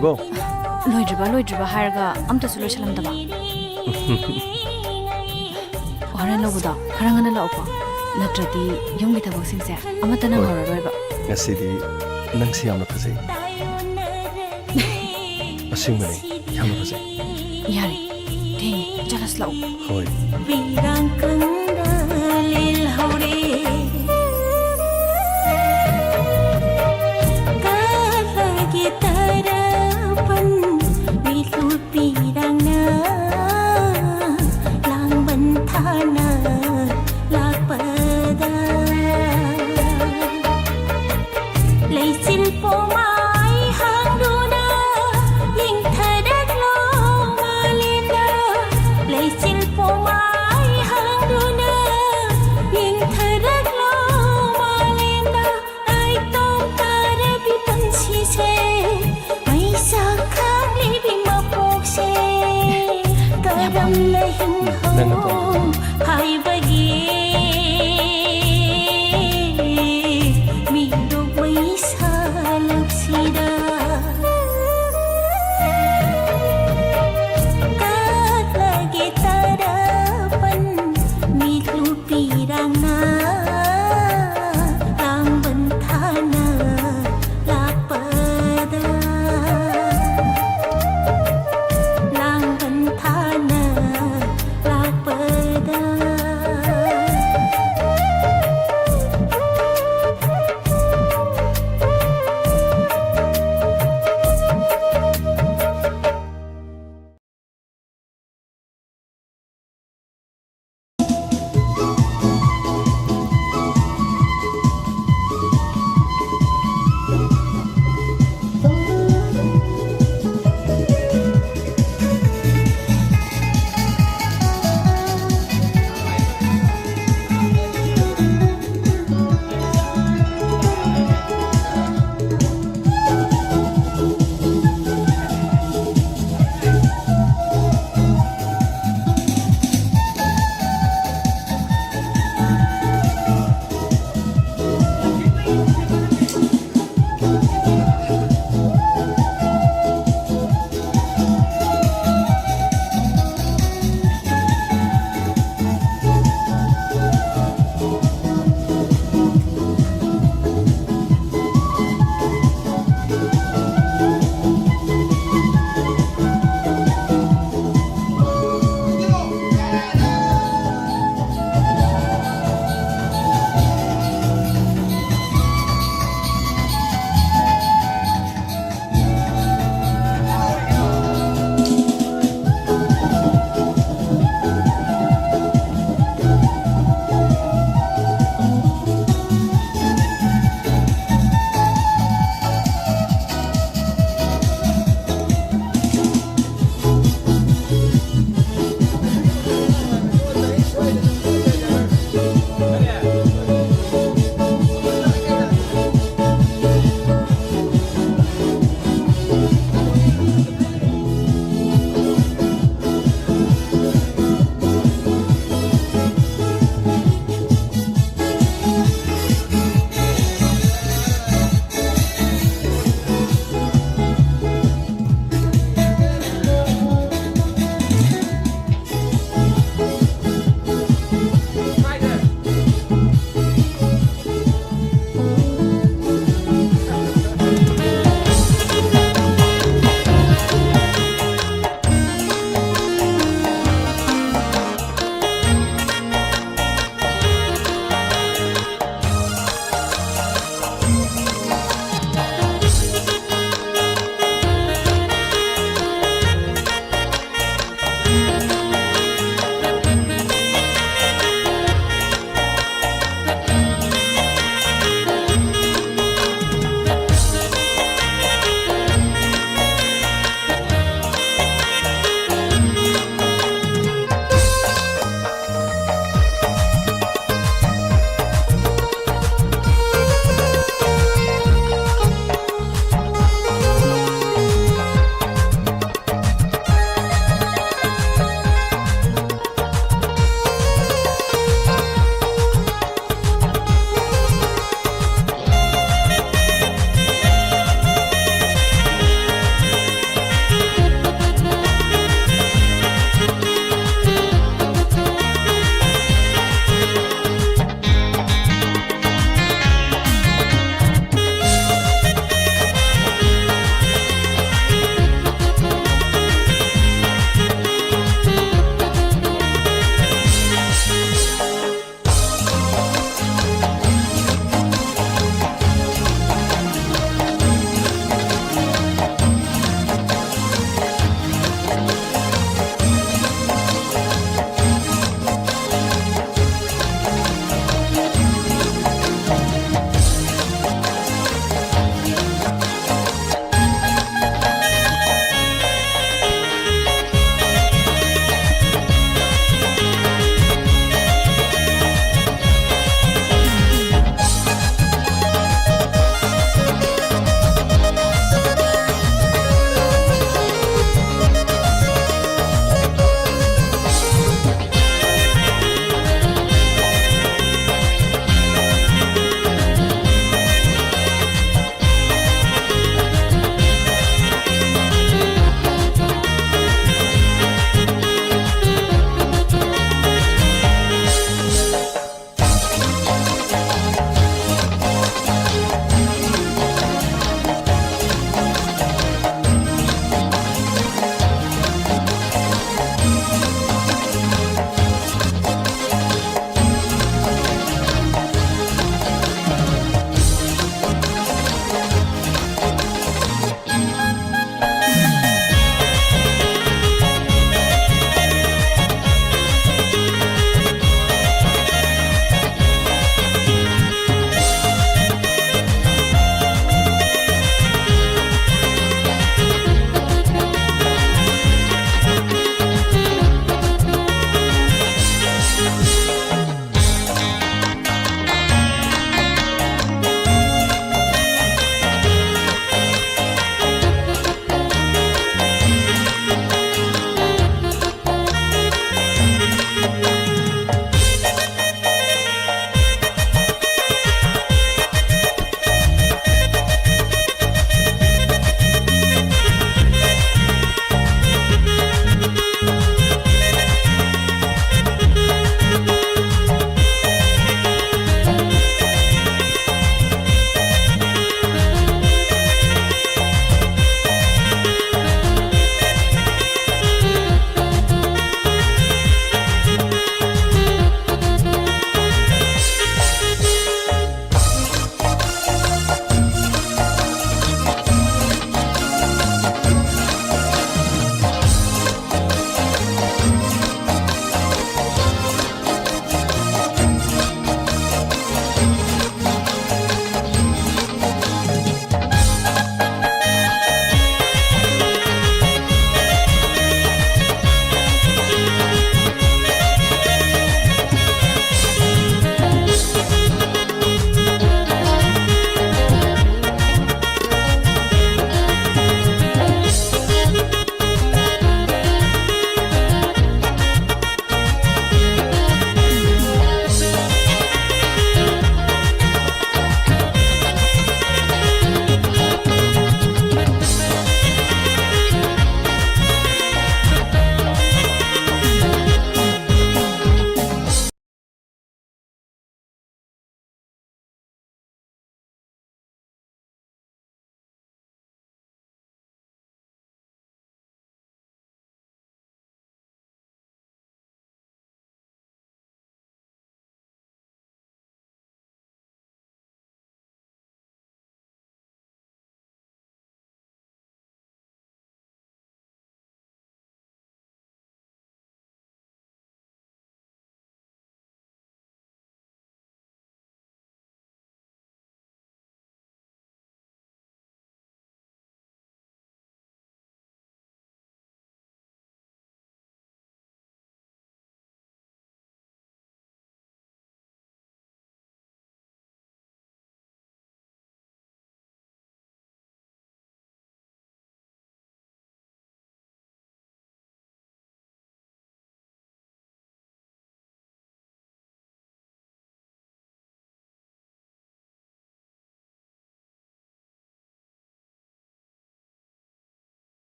लोइद्रिबो लोइद्रिबा हारगा अमतसु लोइसलमदबा हरन लबुदा खरंगना लाउको नत्रदी युमगी थबकसिंगसे अमतना हररोइबा ngasidi nangsi yamna phajai asingmani yamna phajai यारी थेंग जलस लाउ hoi Birang kendalil haure Kalagi tarapan Bilu pirang na Lang bentana Lakpada Lay silpo mai hang duna Ying thadak lo malina Lay silpo mai hang duna Ying thadak lo malina Ai tong tara bi panchi se Mai sa khang li bi mapok se Karam la hing hong Hai bagi Mi dog mai sa laksida Kat lagi tarapan Milu pirang na Lang bentana Lakpada Lang bentana Lakpada